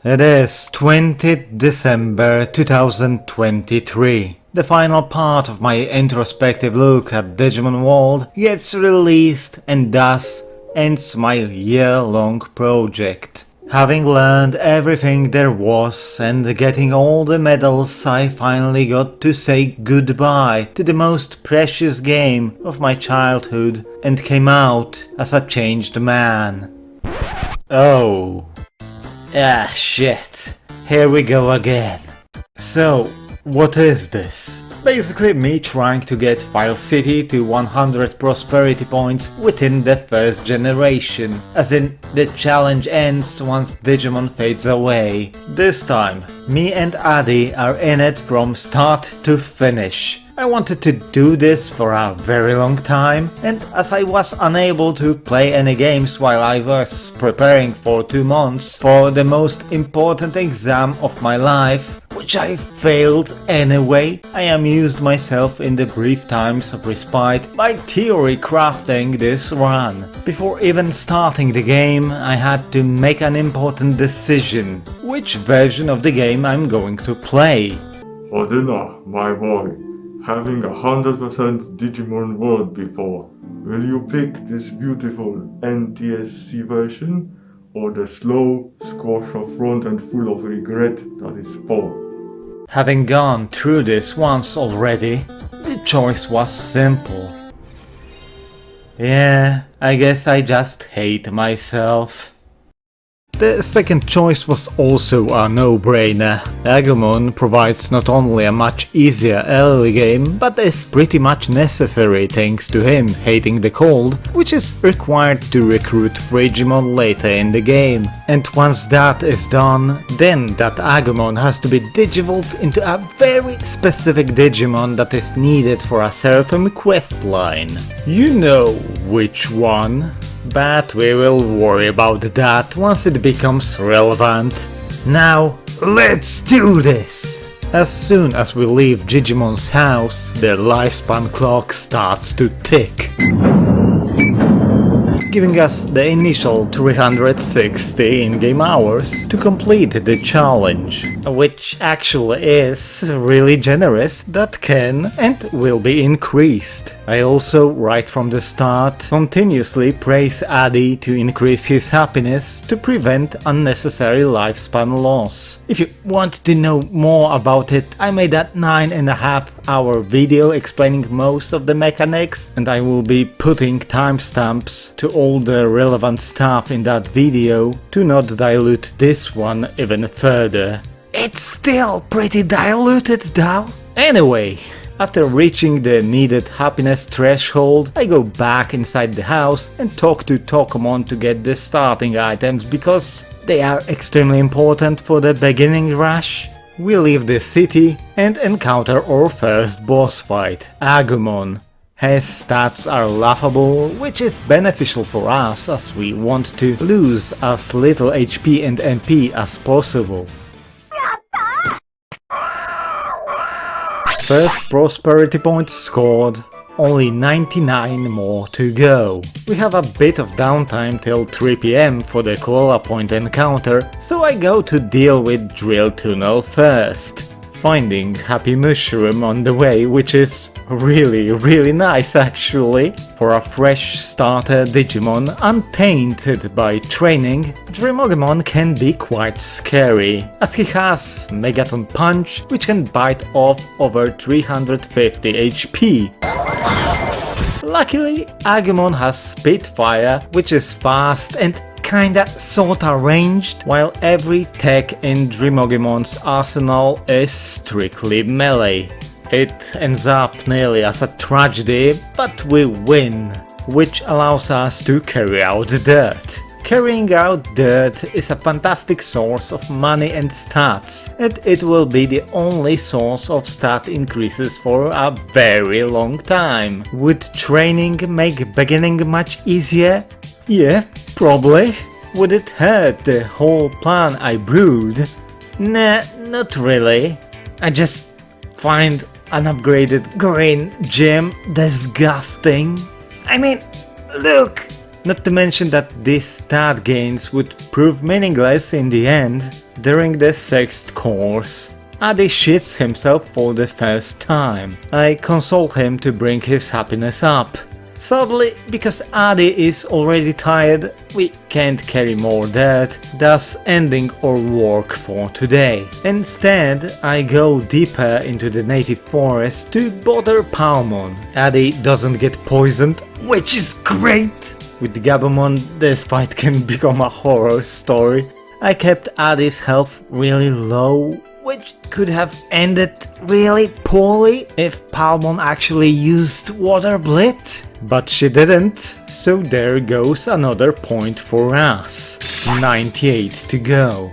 It is 20th December 2023. The final part of my introspective look at Digimon World gets released and thus ends my year-long project. Having learned everything there was and getting all the medals, I finally got to say goodbye to the most precious game of my childhood and came out as a changed man. Oh. Ah, shit. Here we go again. So, what is this? Basically me trying to get File City to 100 prosperity points within the first generation, as in the challenge ends once Digimon fades away. This time, me and Adi are in it from start to finish. I wanted to do this for a very long time, and as I was unable to play any games while I was preparing for 2 months for the most important exam of my life, which I failed anyway, I amused myself in the brief times of respite by theory crafting this run. Before even starting the game, I had to make an important decision: which version of the game I'm going to play. Hodyna, my boy, having 100% Digimon World before, will you pick this beautiful NTSC version or the slow, squash of front and full of regret that is 4? Having gone through this once already, the choice was simple. Yeah, I guess I just hate myself. The second choice was also a no-brainer. Agumon provides not only a much easier early game, but is pretty much necessary thanks to him hating the cold, which is required to recruit Frigimon later in the game. And once that is done, then that Agumon has to be digivolved into a very specific Digimon that is needed for a certain quest line. You know which one. But we will worry about that once it becomes relevant. Now, let's do this! As soon as we leave Digimon's house, their lifespan clock starts to tick, giving us the initial 360 in-game hours to complete the challenge, which actually is really generous, that can and will be increased. I also, right from the start, continuously praise Adi to increase his happiness to prevent unnecessary lifespan loss. If you want to know more about it, I made that 9.5-hour video explaining most of the mechanics, and I will be putting timestamps to all the relevant stuff in that video to not dilute this one even further. It's still pretty diluted though. Anyway, after reaching the needed happiness threshold, I go back inside the house and talk to Tokomon to get the starting items because they are extremely important for the beginning rush. We leave the city and encounter our first boss fight, Agumon. His stats are laughable, which is beneficial for us as we want to lose as little HP and MP as possible. First prosperity points scored, only 99 more to go. We have a bit of downtime till 3 PM for the Koala Point encounter, so I go to deal with Drill Tunnel first, finding Happy Mushroom on the way, which is really nice actually. For a fresh starter Digimon untainted by training, Numemon can be quite scary, as he has Megaton Punch, which can bite off over 350 HP. Luckily, Agumon has Spitfire, which is fast and kinda sorta ranged, while every tech in Numemon's arsenal is strictly melee. It ends up nearly as a tragedy, but we win, which allows us to carry out dirt. Carrying out dirt is a fantastic source of money and stats, and it will be the only source of stat increases for a very long time. Would training make beginning much easier? Yeah, probably. Would it hurt the whole plan I brewed? Nah, not really. I just find an upgraded green gem disgusting. I mean, look! Not to mention that these stat gains would prove meaningless in the end. During the 6th course, Adi shits himself for the first time. I console him to bring his happiness up. Sadly, because Adi is already tired, we can't carry more dirt, thus ending our work for today. Instead, I go deeper into the native forest to bother Palmon. Adi doesn't get poisoned, which is great! With Agumon, this fight can become a horror story. I kept Adi's health really low, which could have ended really poorly if Palmon actually used Water Blit. But she didn't, so there goes another point for us. 98 to go.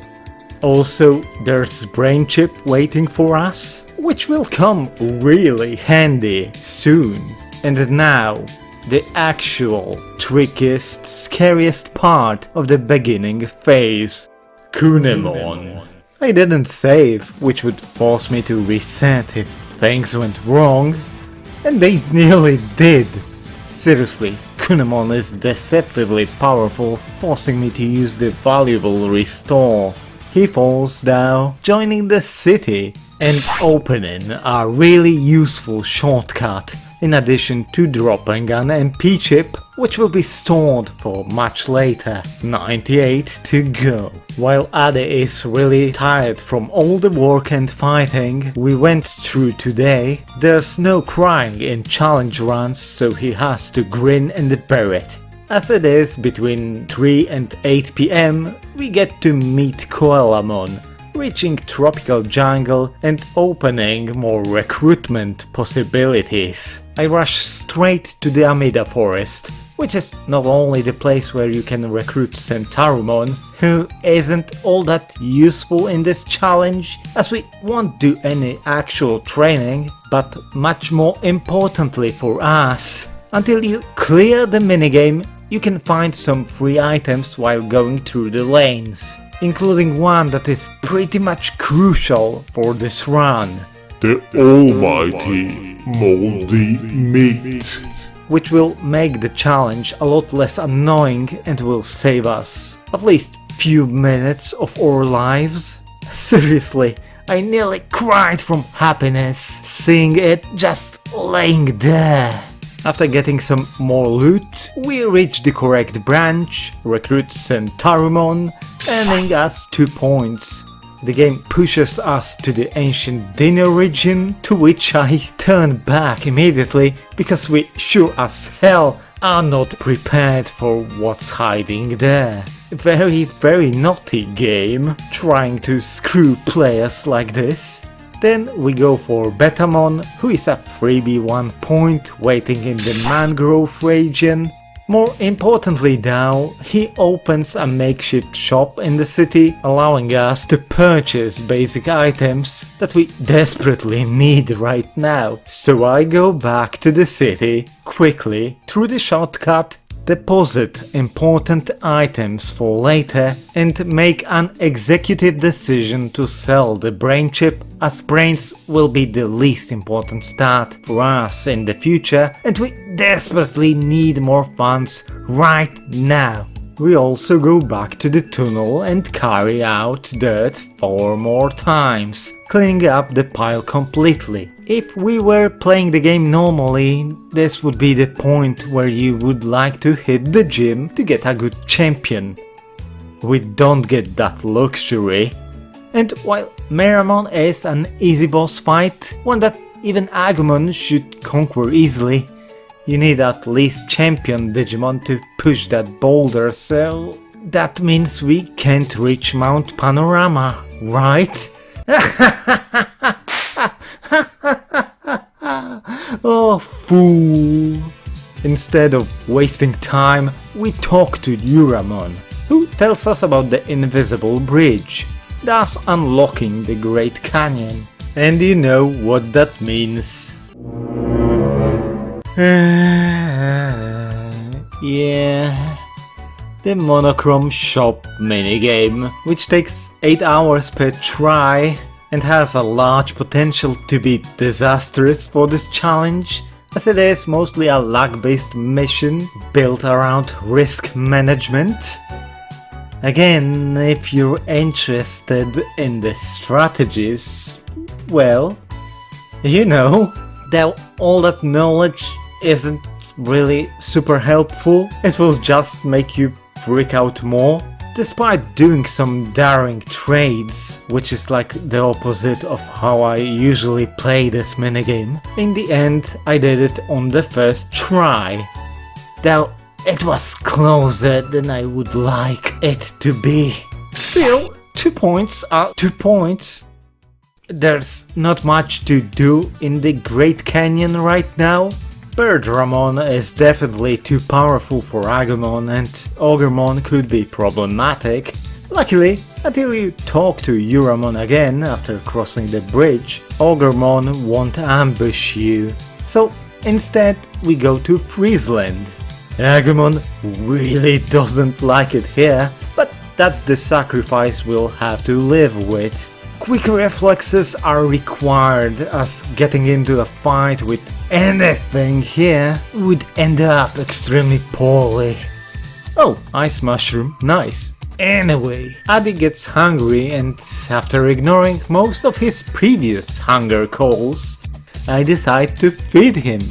Also, there's Brain Chip waiting for us, which will come really handy soon. And now, the actual trickiest, scariest part of the beginning phase. Numemon. I didn't save, which would force me to reset if things went wrong. And they nearly did. Seriously, Numemon is deceptively powerful, forcing me to use the valuable restore. He falls down, joining the city, and opening a really useful shortcut, in addition to dropping an MP chip, which will be stored for much later. 98 to go. While Adi is really tired from all the work and fighting we went through today, there's no crying in challenge runs, so he has to grin and bear it. As it is between 3 and 8 PM, we get to meet Koalamon, reaching tropical jungle and opening more recruitment possibilities. I rush straight to the Amida forest, which is not only the place where you can recruit Centarumon, who isn't all that useful in this challenge, as we won't do any actual training, but much more importantly for us, until you clear the minigame, you can find some free items while going through the lanes, including one that is pretty much crucial for this run. The almighty moldy meat. Which will make the challenge a lot less annoying and will save us at least few minutes of our lives. Seriously, I nearly cried from happiness seeing it just laying there. After getting some more loot, we reach the correct branch, recruit Centarumon, earning us 2 points. The game pushes us to the ancient dinner region, to which I turn back immediately because we sure as hell are not prepared for what's hiding there. Very naughty game, trying to screw players like this. Then we go for Betamon, who is a freebie 1 point waiting in the mangrove region. More importantly though, he opens a makeshift shop in the city, allowing us to purchase basic items that we desperately need right now. So I go back to the city, quickly, through the shortcut, deposit important items for later, and make an executive decision to sell the brain chip, as brains will be the least important stat for us in the future and we desperately need more funds right now. We also go back to the tunnel and carry out dirt 4 more times, cleaning up the pile completely. If we were playing the game normally, this would be the point where you would like to hit the gym to get a good champion. We don't get that luxury. And while Monzaemon is an easy boss fight, one that even Agumon should conquer easily, you need at least champion Digimon to push that boulder, so that means we can't reach Mount Panorama, right? Oh, fool! Instead of wasting time, we talk to Neuramon, who tells us about the invisible bridge, thus unlocking the Great Canyon. And you know what that means. Yeah, the monochrome shop minigame, which takes 8 hours per try and has a large potential to be disastrous for this challenge, as it is mostly a luck-based mission built around risk management. Again, if you're interested in the strategies, well, you know, that all that knowledge isn't really super helpful. It will just make you freak out more. Despite doing some daring trades, which is like the opposite of how I usually play this minigame, in the end I did it on the first try. Though it was closer than I would like it to be. Still, 2 points are 2 points. There's not much to do in the Great Canyon right now. Birdramon is definitely too powerful for Agumon, and Agumon could be problematic. Luckily, until you talk to Euramon again after crossing the bridge, Agumon won't ambush you. So instead we go to Friesland. Agumon really doesn't like it here, but that's the sacrifice we'll have to live with. Quick reflexes are required, as getting into a fight with anything here would end up extremely poorly. Oh, ice mushroom, nice. Anyway, Adi gets hungry, and after ignoring most of his previous hunger calls, I decide to feed him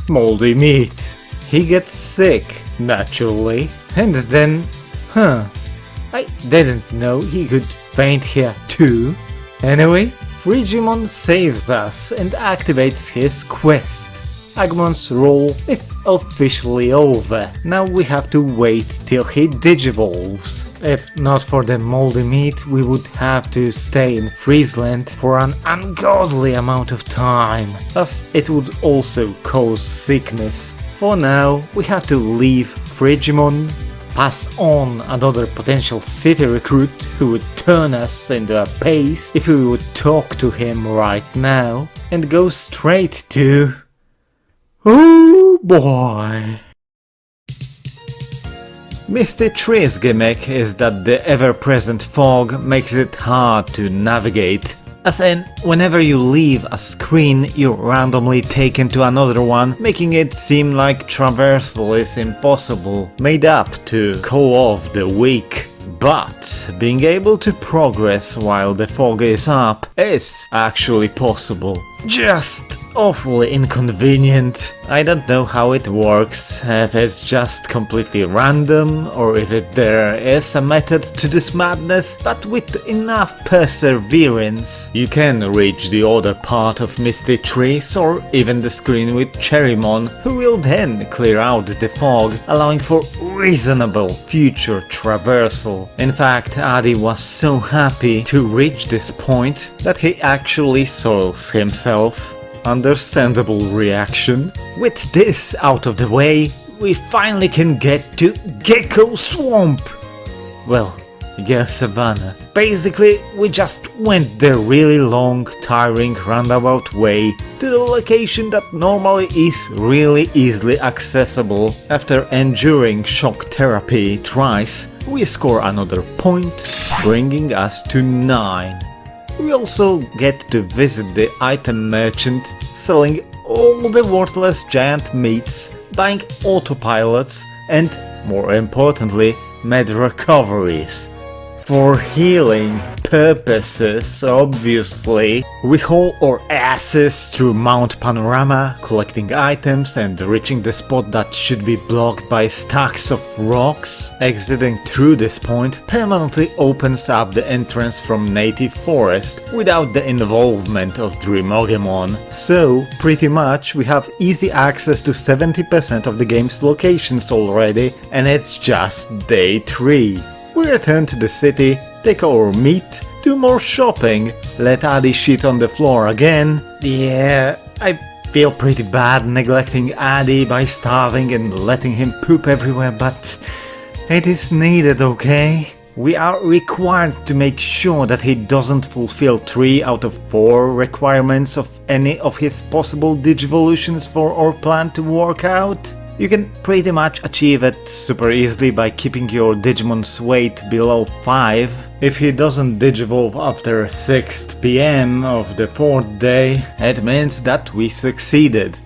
moldy meat. He gets sick, naturally, and then, I didn't know he could faint here too. Anyway, Frigimon saves us and activates his quest. Agumon's role is officially over. Now we have to wait till he digivolves. If not for the moldy meat, we would have to stay in Friesland for an ungodly amount of time, as it would also cause sickness. For now, we have to leave Frigimon, pass on another potential city recruit who would turn us into a paste if we would talk to him right now, and go straight to... oh boy! Misty Tree's gimmick is that the ever-present fog makes it hard to navigate. As in, whenever you leave a screen, you're randomly taken to another one, making it seem like traversal is impossible, made up to call off the weak. But being able to progress while the fog is up is actually possible. Just awfully inconvenient. I don't know how it works, if it's just completely random or if there is a method to this madness, but with enough perseverance you can reach the other part of Misty Trees or even the screen with Cherrymon, who will then clear out the fog, allowing for reasonable future traversal. In fact, Adi was so happy to reach this point that he actually soils himself. Understandable reaction. With this out of the way, we finally can get to Gecko Swamp! Well, guess Savannah. Basically, we just went the really long, tiring roundabout way to the location that normally is really easily accessible. After enduring shock therapy twice, we score another point, bringing us to 9. We also get to visit the item merchant, selling all the worthless giant meats, buying autopilots, and, more importantly, med recoveries. For healing purposes, obviously, we haul our asses through Mount Panorama, collecting items and reaching the spot that should be blocked by stacks of rocks. Exiting through this point permanently opens up the entrance from Native Forest without the involvement of Numemon. So, pretty much we have easy access to 70% of the game's locations already, and it's just day 3. We return to the city, take our meat, do more shopping, let Adi shit on the floor again. Yeah, I feel pretty bad neglecting Adi by starving and letting him poop everywhere, but it is needed, okay? We are required to make sure that he doesn't fulfill 3 out of 4 requirements of any of his possible digivolutions for our plan to work out. You can pretty much achieve it super easily by keeping your Digimon's weight below 5. If he doesn't digivolve after 6 PM of the 4th day, it means that we succeeded.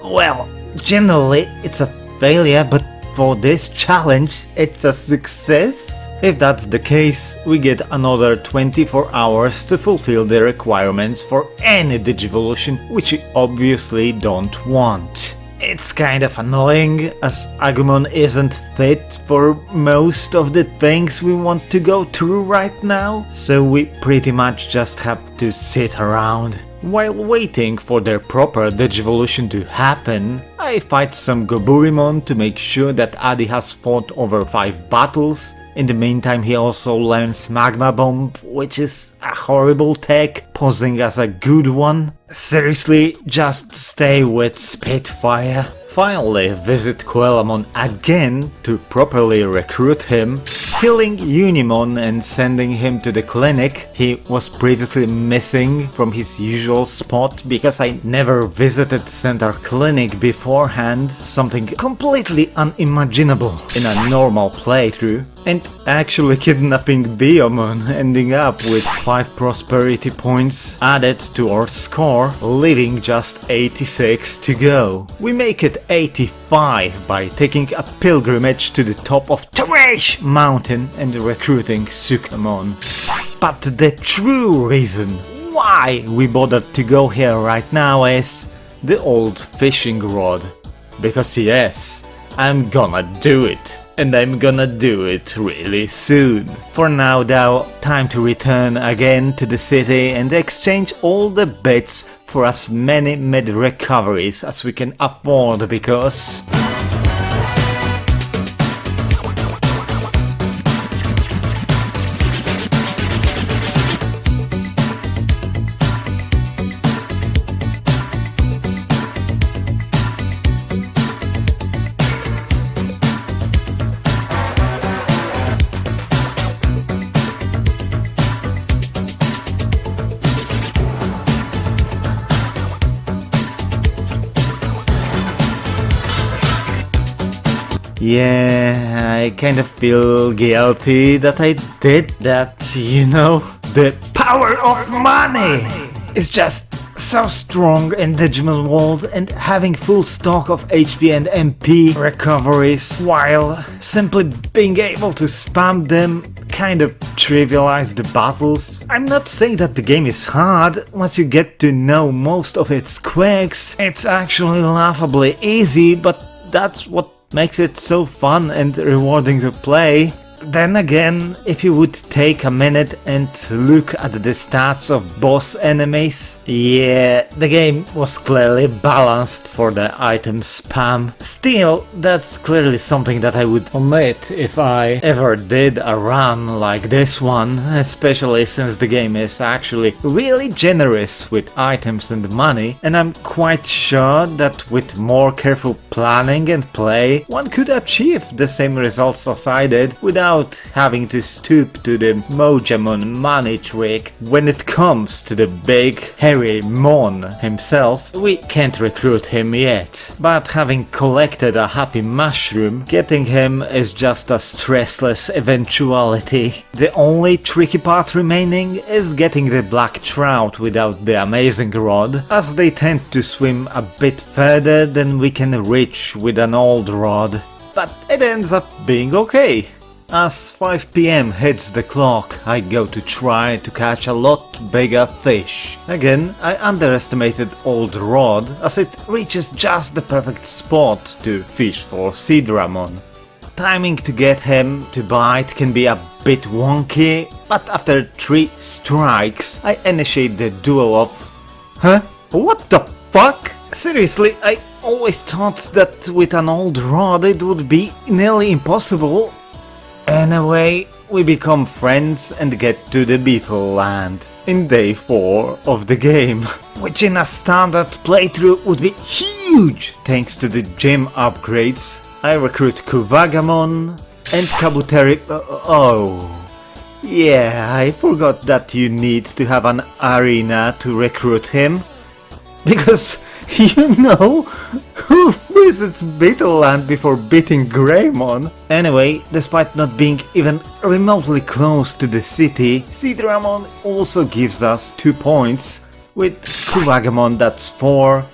Well, generally it's a failure, but for this challenge, it's a success? If that's the case, we get another 24 hours to fulfill the requirements for any Digivolution, which we obviously don't want. It's kind of annoying, as Agumon isn't fit for most of the things we want to go through right now, so we pretty much just have to sit around. While waiting for their proper Digivolution to happen, I fight some Goburimon to make sure that Adi has fought over 5 battles. In the meantime, he also learns Magma Bomb, which is a horrible tech, posing as a good one. Seriously, just stay with Spitfire. Finally, visit Coelamon again to properly recruit him, healing Unimon and sending him to the clinic. He was previously missing from his usual spot because I never visited Center Clinic beforehand, something completely unimaginable in a normal playthrough. And actually kidnapping Biomon, ending up with 5 prosperity points added to our score, leaving just 86 to go. We make it 85 by taking a pilgrimage to the top of Trash Mountain and recruiting Sukamon. But the true reason why we bothered to go here right now is the old fishing rod. Because yes, I'm gonna do it. And I'm gonna do it really soon. For now though, time to return again to the city and exchange all the bits for as many med recoveries as we can afford, because... Yeah, I kind of feel guilty that I did that, you know? The power of money is just so strong in Digimon World, and having full stock of HP and MP recoveries while simply being able to spam them kind of trivialize the battles. I'm not saying that the game is hard. Once you get to know most of its quirks, it's actually laughably easy, but that's what makes it so fun and rewarding to play. Then again, if you would take a minute and look at the stats of boss enemies, yeah, the game was clearly balanced for the item spam. Still, that's clearly something that I would omit if I ever did a run like this one, especially since the game is actually really generous with items and money, and I'm quite sure that with more careful planning and play, one could achieve the same results as I did without having to stoop to the Monzaemon money trick. When it comes to the big hairy Mon himself, we can't recruit him yet, but having collected a happy mushroom, getting him is just a stressless eventuality. The only tricky part remaining is getting the black trout without the amazing rod, as they tend to swim a bit further than we can reach with an old rod. But it ends up being okay. As 5 PM hits the clock, I go to try to catch a lot bigger fish. Again, I underestimated Old Rod, as it reaches just the perfect spot to fish for Sidramon. Timing to get him to bite can be a bit wonky, but after 3 strikes, I initiate the duel of... Huh? What the fuck? Seriously, I always thought that with an Old Rod it would be nearly impossible. Anyway, we become friends and get to the Beetle Land in day 4 of the game, which in a standard playthrough would be huge thanks to the gym upgrades. I recruit Kuwagamon and Kabuteri. Oh, yeah, I forgot that you need to have an arena to recruit him, because you know, who visits Beetleland before beating Greymon? Anyway, despite not being even remotely close to the city, Sidramon also gives us 2 points. With Kuwagamon that's 4,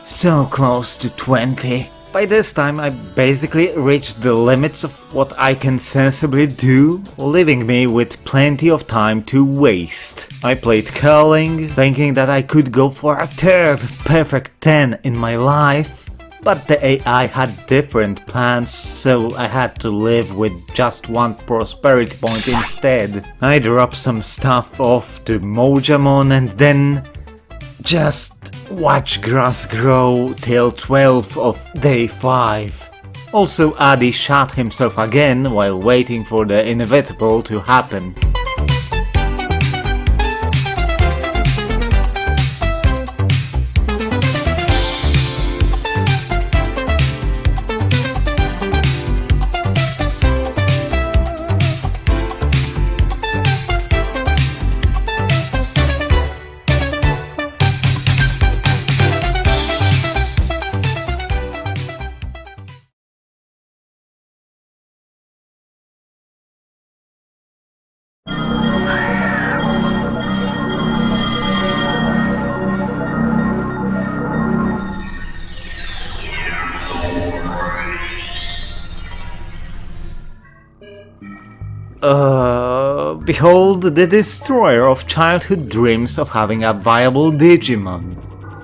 so close to 20. By this time I basically reached the limits of what I can sensibly do, leaving me with plenty of time to waste. I played curling, thinking that I could go for a third perfect 10 in my life. But the AI had different plans, so I had to live with just one prosperity point instead. I dropped some stuff off to Monzaemon and then just watch grass grow till 12 of day 5. Also, Adi shot himself again while waiting for the inevitable to happen. Behold the destroyer of childhood dreams of having a viable Digimon.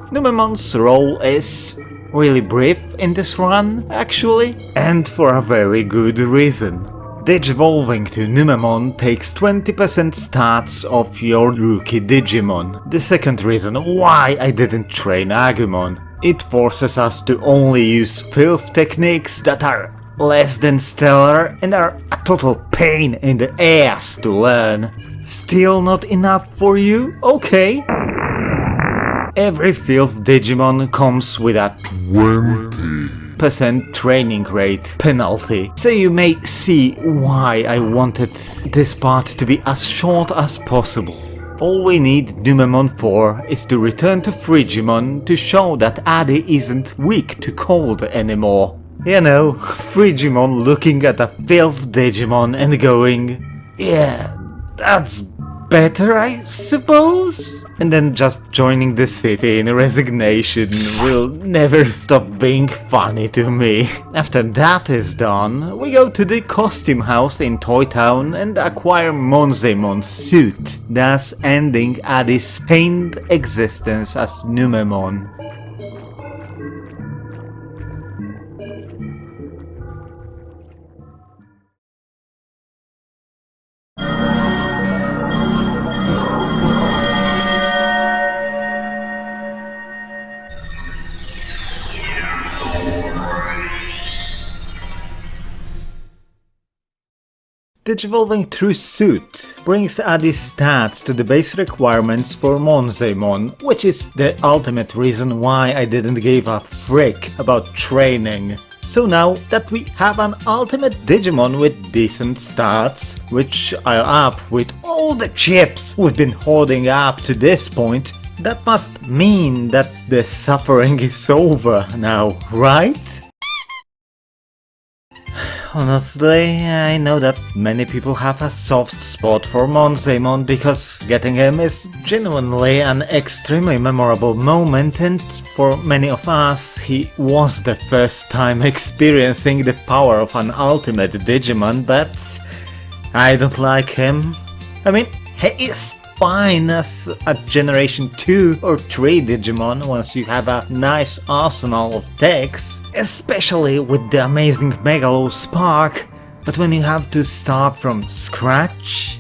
Numemon's role is really brief in this run, actually, and for a very good reason. Digivolving to Numemon takes 20% stats off your rookie Digimon. The second reason why I didn't train Agumon. It forces us to only use filth techniques that are less than stellar and are a total pain in the ass to learn. Still not enough for you? Okay. Every filth Digimon comes with a 20% training rate penalty, so you may see why I wanted this part to be as short as possible. All we need Numemon for is to return to Frigimon to show that Adi isn't weak to cold anymore. You know, Frigimon looking at a filth Digimon and going, yeah, that's better, I suppose? And then just joining the city in resignation will never stop being funny to me. After that is done, we go to the costume house in Toy Town and acquire Monzaemon's suit, thus ending Adi's pained existence as Numemon. Digivolving through Suit brings Adi's stats to the base requirements for Monzaemon, which is the ultimate reason why I didn't give a frick about training. So now that we have an ultimate Digimon with decent stats, which I'll up with all the chips we've been holding up to this point, that must mean that the suffering is over now, right? Honestly, I know that many people have a soft spot for Monzaemon because getting him is genuinely an extremely memorable moment, and for many of us, he was the first time experiencing the power of an ultimate Digimon, but I don't like him. I mean, he is fine as a generation 2 or 3 Digimon once you have a nice arsenal of techs, especially with the amazing Megalo Spark, but when you have to start from scratch,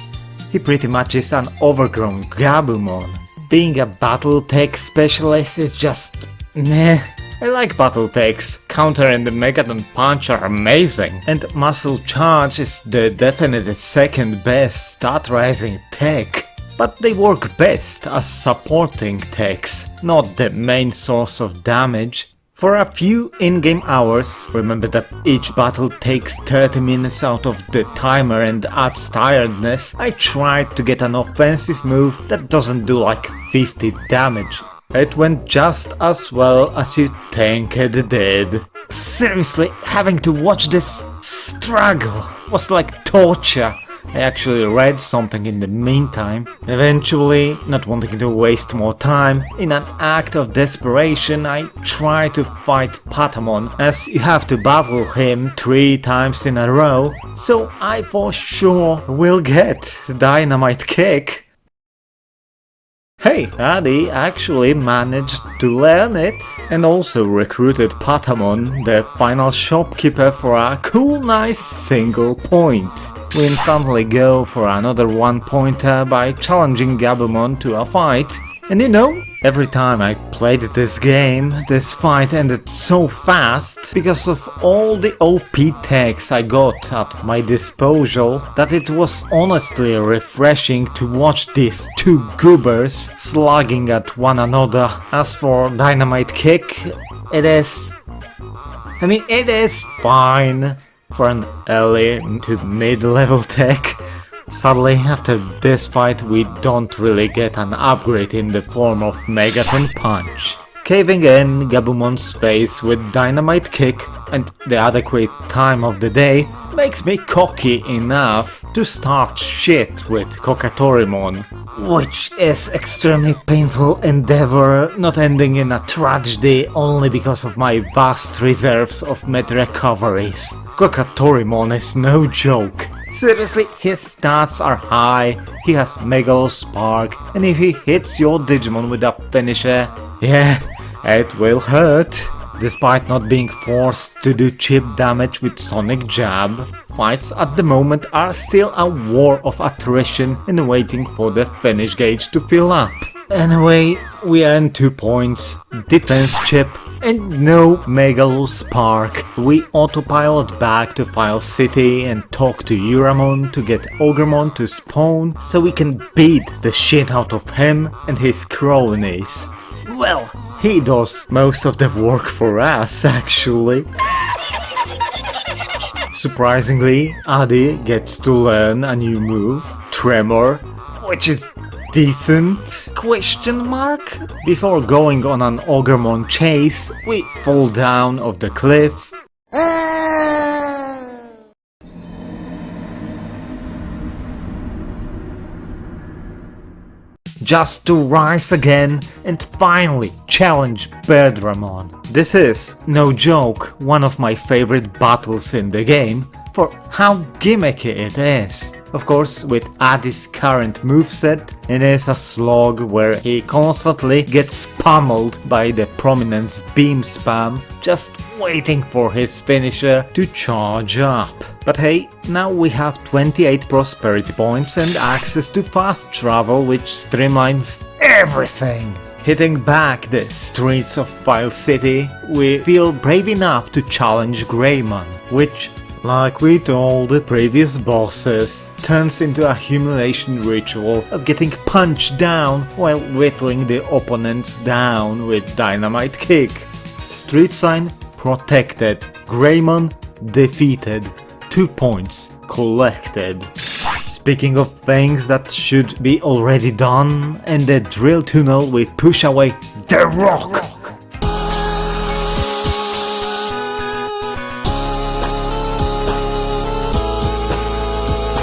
he pretty much is an overgrown Gabumon. Being a battle tech specialist is just meh. I like battle techs, Counter and the Megaton Punch are amazing, and Muscle Charge is the definite second best stat rising tech. But they work best as supporting techs, not the main source of damage. For a few in-game hours, remember that each battle takes 30 minutes out of the timer and adds tiredness, I tried to get an offensive move that doesn't do like 50 damage. It went just as well as you think it did. Seriously, having to watch this struggle was like torture. I actually read something in the meantime. Eventually, not wanting to waste more time, in an act of desperation I try to fight Patamon, as you have to battle him 3 times in a row, so I for sure will get Dynamite Kick. Hey, Adi actually managed to learn it, and also recruited Patamon, the final shopkeeper, for a cool nice single point. We instantly go for another 1-pointer by challenging Agumon to a fight, and you know, every time I played this game, this fight ended so fast because of all the OP techs I got at my disposal that it was honestly refreshing to watch these 2 goobers slugging at one another. As for Dynamite Kick, it is fine for an early to mid-level tech. Sadly, after this fight we don't really get an upgrade in the form of Megaton Punch. Caving in Gabumon's face with Dynamite Kick and the adequate time of the day makes me cocky enough to start shit with Kokatorimon, which is extremely painful endeavor, not ending in a tragedy only because of my vast reserves of med recoveries. Kokatorimon is no joke. Seriously, his stats are high, he has Megalo Spark, and if he hits your Digimon with a finisher, yeah, it will hurt. Despite not being forced to do chip damage with Sonic Jab, fights at the moment are still a war of attrition and waiting for the finish gauge to fill up. Anyway, we earn 2 points, defense chip, and no Megalo Spark. We autopilot back to File City and talk to Uramon to get Agumon to spawn so we can beat the shit out of him and his cronies. Well, he does most of the work for us, actually. Surprisingly, Adi gets to learn a new move, Tremor, which is decent? Question mark? Before going on an Agumon chase, we fall down off the cliff. Just to rise again and finally challenge Birdramon. This is, no joke, one of my favorite battles in the game for how gimmicky it is. Of course, with Adi's current moveset, it is a slog where he constantly gets pummeled by the Prominence beam spam, just waiting for his finisher to charge up. But hey, now we have 28 prosperity points and access to fast travel, which streamlines everything. Hitting back the streets of File City, we feel brave enough to challenge Greymon, which, like with all the previous bosses, turns into a humiliation ritual of getting punched down while whittling the opponents down with Dynamite Kick. Street sign protected, Greymon defeated, 2 points collected. Speaking of things that should be already done, in the drill tunnel we push away the rock!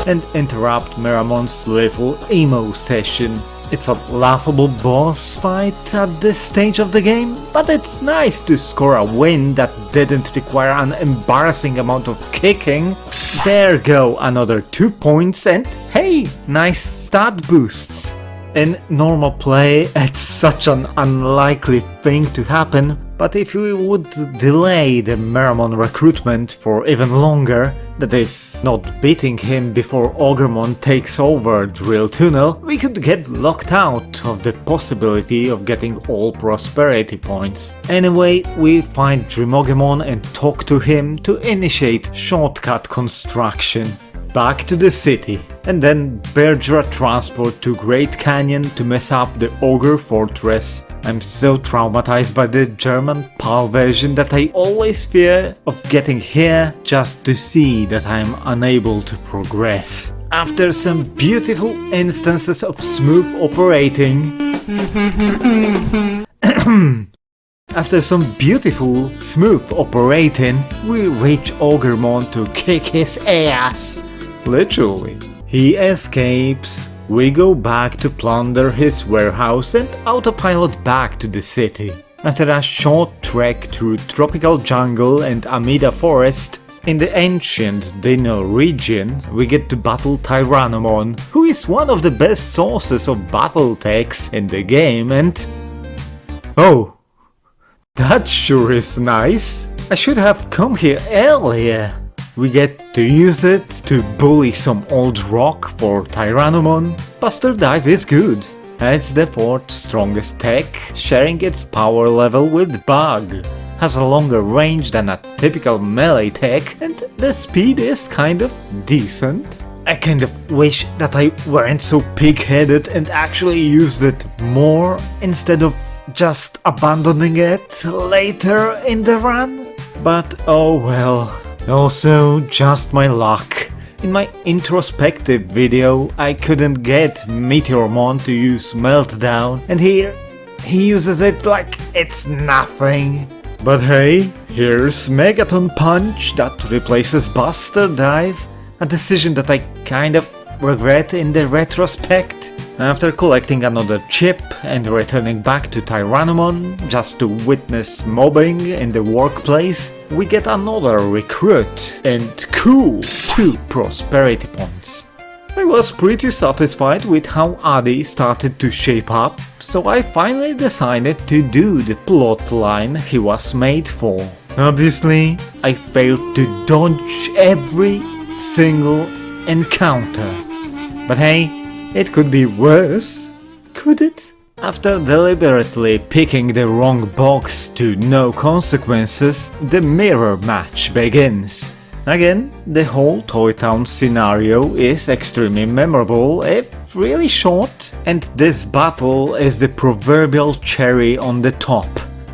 And interrupt Miramon's little emo session. It's a laughable boss fight at this stage of the game, but it's nice to score a win that didn't require an embarrassing amount of kicking. There go another 2 points and hey, nice stat boosts. In normal play, it's such an unlikely thing to happen, but if we would delay the Miramon recruitment for even longer, that is, not beating him before Agumon takes over Drill Tunnel, we could get locked out of the possibility of getting all prosperity points. Anyway, we find Dreamogumon and talk to him to initiate shortcut construction. Back to the city, and then Bergera transport to Great Canyon to mess up the Ogre Fortress. I'm so traumatized by the German PAL version that I always fear of getting here just to see that I'm unable to progress. After some beautiful instances of smooth operating... After some beautiful, smooth operating, we reach Agumon to kick his ass. Literally. He escapes, we go back to plunder his warehouse and autopilot back to the city. After a short trek through tropical jungle and Amida forest, in the ancient Dino region, we get to battle Tyrannomon, who is one of the best sources of battle techs in the game and... Oh, that sure is nice. I should have come here earlier. We get to use it to bully some old rock for Tyrannomon. Buster Dive is good. It's the 4th strongest tech, sharing its power level with Bug. Has a longer range than a typical melee tech, and the speed is kind of decent. I kind of wish that I weren't so pig-headed and actually used it more instead of just abandoning it later in the run. But oh well. Also, just my luck. In my introspective video, I couldn't get Meteormon to use Meltdown, and here he uses it like it's nothing. But hey, here's Megaton Punch that replaces Buster Dive, a decision that I kind of regret in the retrospect. After collecting another chip and returning back to Tyrannomon just to witness mobbing in the workplace, we get another recruit and cool 2 prosperity points. I was pretty satisfied with how Adi started to shape up, so I finally decided to do the plotline he was made for. Obviously, I failed to dodge every single encounter. But hey, it could be worse, could it? After deliberately picking the wrong box to no consequences, the mirror match begins. Again, the whole Toy Town scenario is extremely memorable, if really short, and this battle is the proverbial cherry on the top.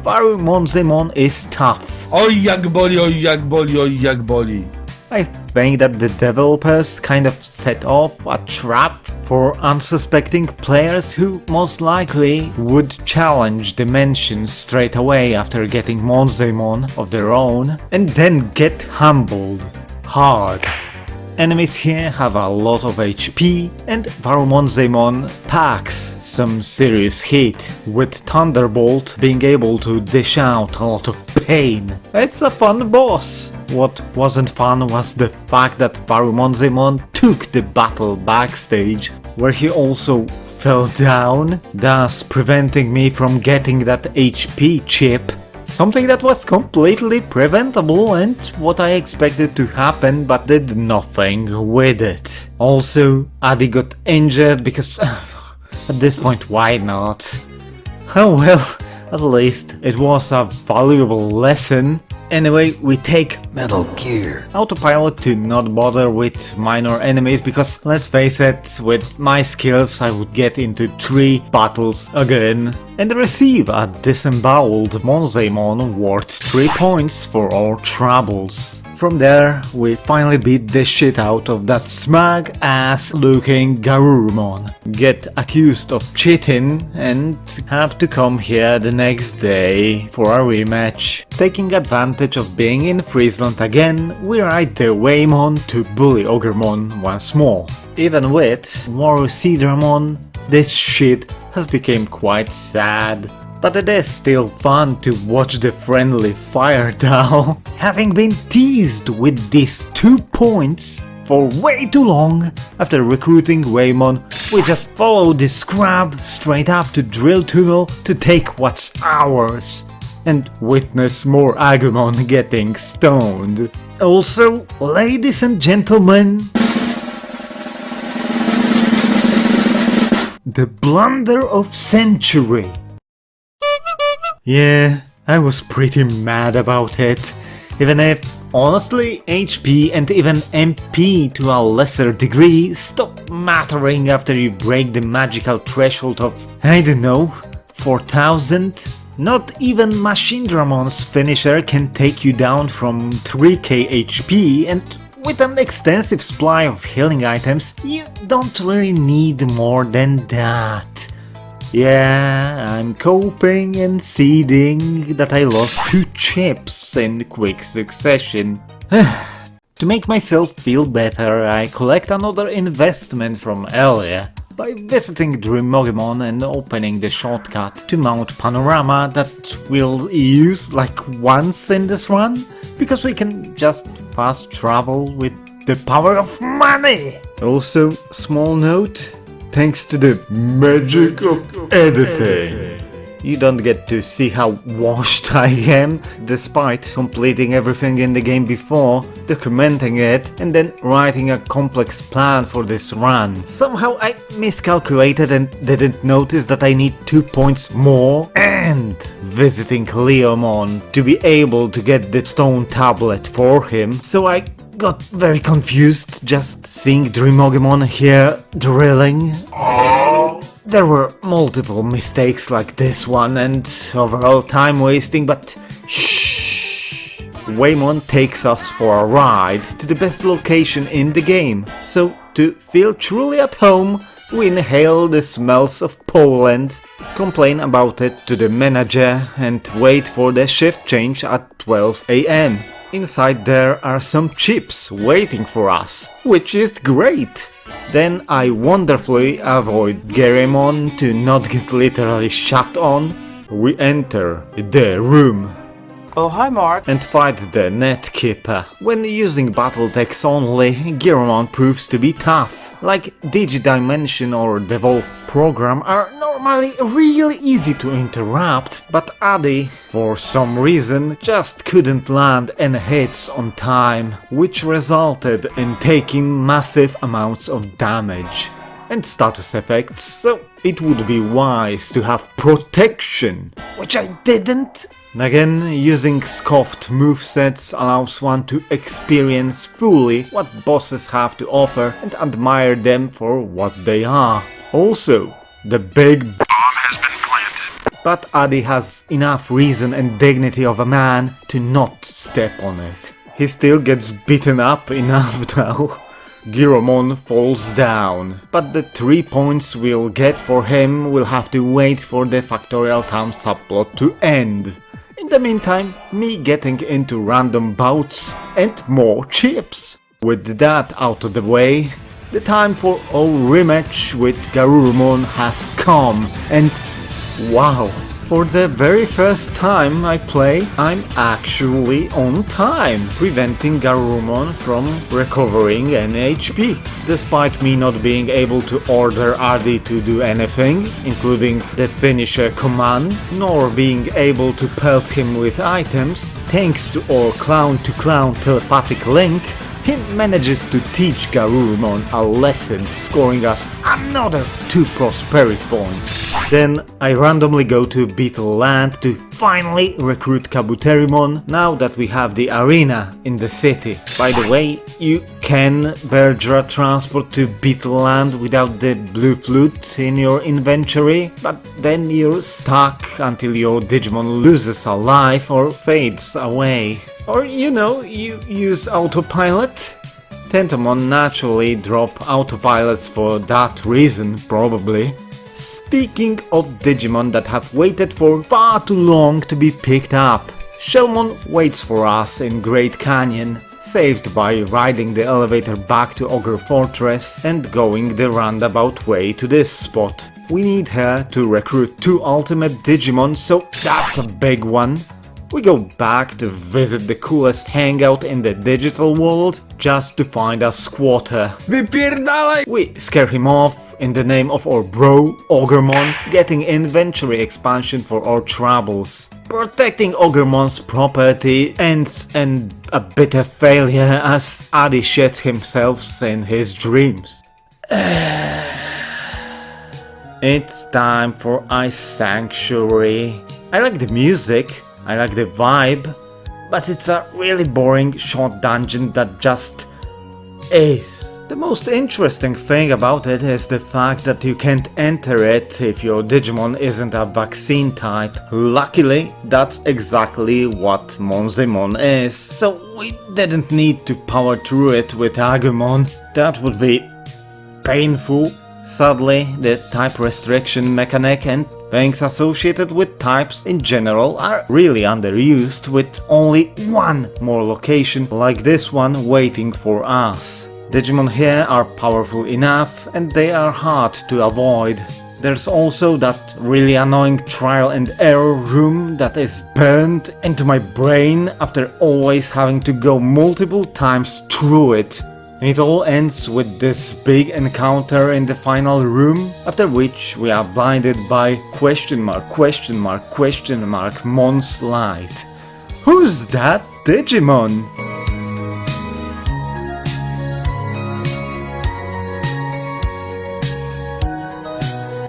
Monzaemon is tough. Oj jak boli, oj jak boli, oj jak boli. I think that the developers kind of set off a trap for unsuspecting players who most likely would challenge Dimensions straight away after getting Monzaemon of their own and then get humbled hard. Enemies here have a lot of HP and Monzaemon packs some serious heat, with Thunderbolt being able to dish out a lot of pain. It's a fun boss. What wasn't fun was the fact that Monzaemon took the battle backstage, where he also fell down, thus preventing me from getting that HP chip. Something that was completely preventable and what I expected to happen but did nothing with it. Also, Adi got injured because at this point why not? Oh well, at least it was a valuable lesson. Anyway, we take Metal Gear Autopilot to not bother with minor enemies because, let's face it, with my skills I would get into 3 battles again and receive a disemboweled Monzaemon worth 3 points for our troubles. From there, we finally beat the shit out of that smug ass looking Garurumon, get accused of cheating and have to come here the next day for a rematch. Taking advantage of being in Friesland again, we ride the Waymon to bully Agumon once more. Even with Warusidramon, this shit has become quite sad. But it is still fun to watch the friendly fire doll. Having been teased with these 2 points for way too long, after recruiting Waymon, we just follow the scrub straight up to Drill Tunnel to take what's ours, and witness more Agumon getting stoned. Also, ladies and gentlemen, the blunder of century. Yeah, I was pretty mad about it, even if, honestly, HP and even MP to a lesser degree stop mattering after you break the magical threshold of, I don't know, 4000? Not even Machindramon's finisher can take you down from 3k HP, and with an extensive supply of healing items, you don't really need more than that. Yeah, I'm coping and seeding that I lost 2 chips in quick succession. To make myself feel better, I collect another investment from earlier by visiting Numemon and opening the shortcut to Mount Panorama that we'll use like once in this run, because we can just fast travel with the power of money! Also, small note, thanks to the magic of editing, you don't get to see how washed I am, despite completing everything in the game before, documenting it, and then writing a complex plan for this run. Somehow I miscalculated and didn't notice that I need 2 points more, and visiting Leomon to be able to get the stone tablet for him, so I got very confused just seeing Numemon here drilling. There were multiple mistakes like this one and overall time wasting, but shh. Waymon takes us for a ride to the best location in the game, so to feel truly at home, we inhale the smells of Poland, complain about it to the manager and wait for the shift change at 12 AM. Inside there are some chips waiting for us, which is great. Then I wonderfully avoid Agumon to not get literally shut on. We enter the room. Oh, hi Mark. And fight the net keeper. When using battle decks only, Agumon proves to be tough. Like Digidimension or Devolve program are normally really easy to interrupt, but Adi, for some reason, just couldn't land any hits on time, which resulted in taking massive amounts of damage. And status effects, so it would be wise to have protection, which I didn't. Again, using scoffed movesets allows one to experience fully what bosses have to offer and admire them for what they are. Also, the big bomb has been planted. But Adi has enough reason and dignity of a man to not step on it. He still gets beaten up enough though. Agumon falls down, but the 3 points we'll get for him will have to wait for the Factorial Town subplot to end. In the meantime, me getting into random bouts and more chips. With that out of the way, the time for our rematch with Agumon has come, and wow, for the very first time I play, I'm actually on time, preventing Agumon from recovering any HP. Despite me not being able to order Adi to do anything, including the finisher command, nor being able to pelt him with items, thanks to our clown-to-clown telepathic link, he manages to teach Agumon a lesson, scoring us another 2 prosperity points. Then I randomly go to Beetle Land to finally recruit Kabuterimon now that we have the arena in the city. By the way, you can Verdra transport to Beetle Land without the blue flute in your inventory, but then you're stuck until your Digimon loses a life or fades away. Or, you know, you use autopilot. Tentomon naturally drop autopilots for that reason, probably. Speaking of Digimon that have waited for far too long to be picked up, Shellmon waits for us in Great Canyon, saved by riding the elevator back to Ogre Fortress and going the roundabout way to this spot. We need her to recruit 2 ultimate Digimon, so that's a big one. We go back to visit the coolest hangout in the digital world, just to find a squatter. Wypierdalaj! We scare him off in the name of our bro, Agumon, getting inventory expansion for our troubles. Protecting Agumon's property ends in a bitter failure as Adi shits himself in his dreams. It's time for Ice Sanctuary. I like the music. I like the vibe, but it's a really boring short dungeon that just is. The most interesting thing about it is the fact that you can't enter it if your Digimon isn't a vaccine type. Luckily, that's exactly what Monzaemon is, so we didn't need to power through it with Agumon. That would be painful. Sadly, the type restriction mechanic and things associated with types in general are really underused, with only one more location like this one waiting for us. Digimon here are powerful enough and they are hard to avoid. There's also that really annoying trial and error room that is burned into my brain after always having to go multiple times through it. And it all ends with this big encounter in the final room, after which we are blinded by Mon's light. Who's that Digimon?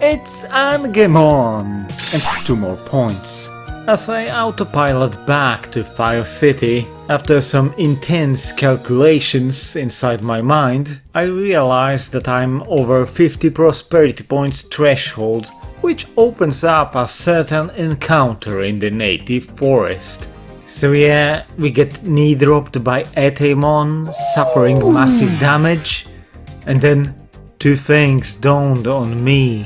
It's Agumon! And 2 more points. As I autopilot back to Fire City, after some intense calculations inside my mind, I realize that I'm over 50 prosperity points threshold, which opens up a certain encounter in the native forest. So yeah, we get knee dropped by Agumon, suffering massive damage, and then 2 things dawned on me.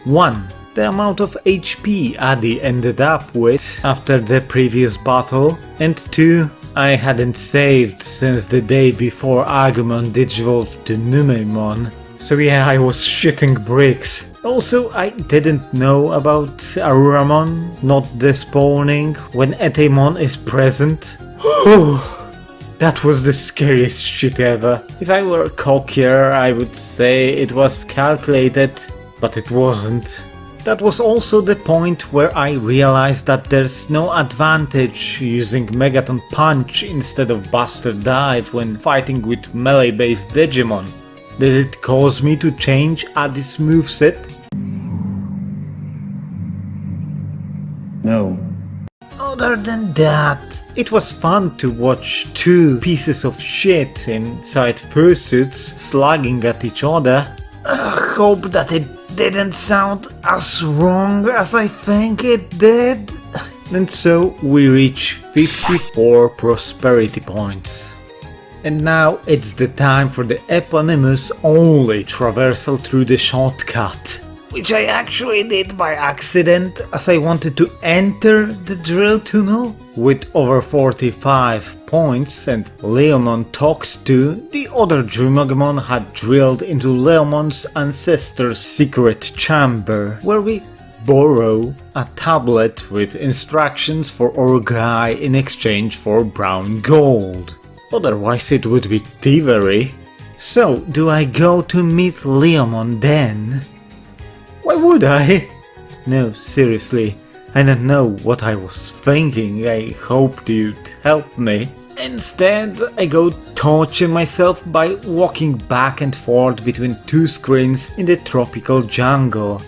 1. The amount of HP Adi ended up with after the previous battle, and 2. I hadn't saved since the day before Agumon digivolved to Numemon, so yeah, I was shitting bricks. Also, I didn't know about Auramon not despawning when Agumon is present. That was the scariest shit ever. If I were cockier, I would say it was calculated, but it wasn't. That was also the point where I realized that there's no advantage using Megaton Punch instead of Buster Dive when fighting with melee-based Digimon. Did it cause me to change Adi's moveset? No. Other than that, it was fun to watch 2 pieces of shit inside fursuits slugging at each other. Hope that it didn't sound as wrong as I think it did. And so we reach 54 prosperity points. And now it's the time for the eponymous only traversal through the shortcut, which I actually did by accident as I wanted to enter the drill tunnel. With over 45 points and Leomon talks to, the other Agumon had drilled into Leomon's ancestor's secret chamber, where we borrow a tablet with instructions for Orgai in exchange for brown gold. Otherwise it would be thievery. So, do I go to meet Leomon then? Why would I? No, seriously, I don't know what I was thinking. I hoped you'd help me. Instead, I go torture myself by walking back and forth between 2 screens in the tropical jungle.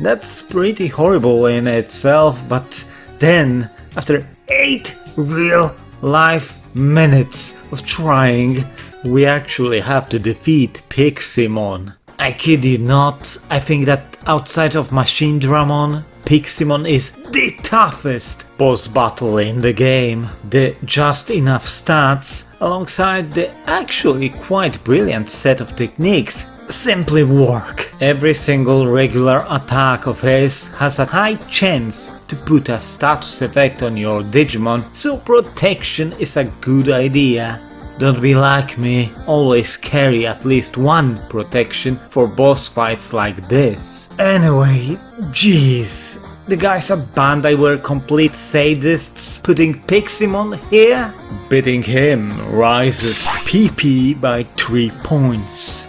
That's pretty horrible in itself, but then, after 8 real life minutes of trying, we actually have to defeat Piximon. I kid you not, I think that outside of Machine Dramon, Piximon is the toughest boss battle in the game. The just enough stats, alongside the actually quite brilliant set of techniques, simply work. Every single regular attack of his has a high chance to put a status effect on your Digimon, so protection is a good idea. Don't be like me, always carry at least 1 protection for boss fights like this. Anyway, jeez, the guys at Bandai were complete sadists putting Piximon here? Beating him rises PP by 3 points.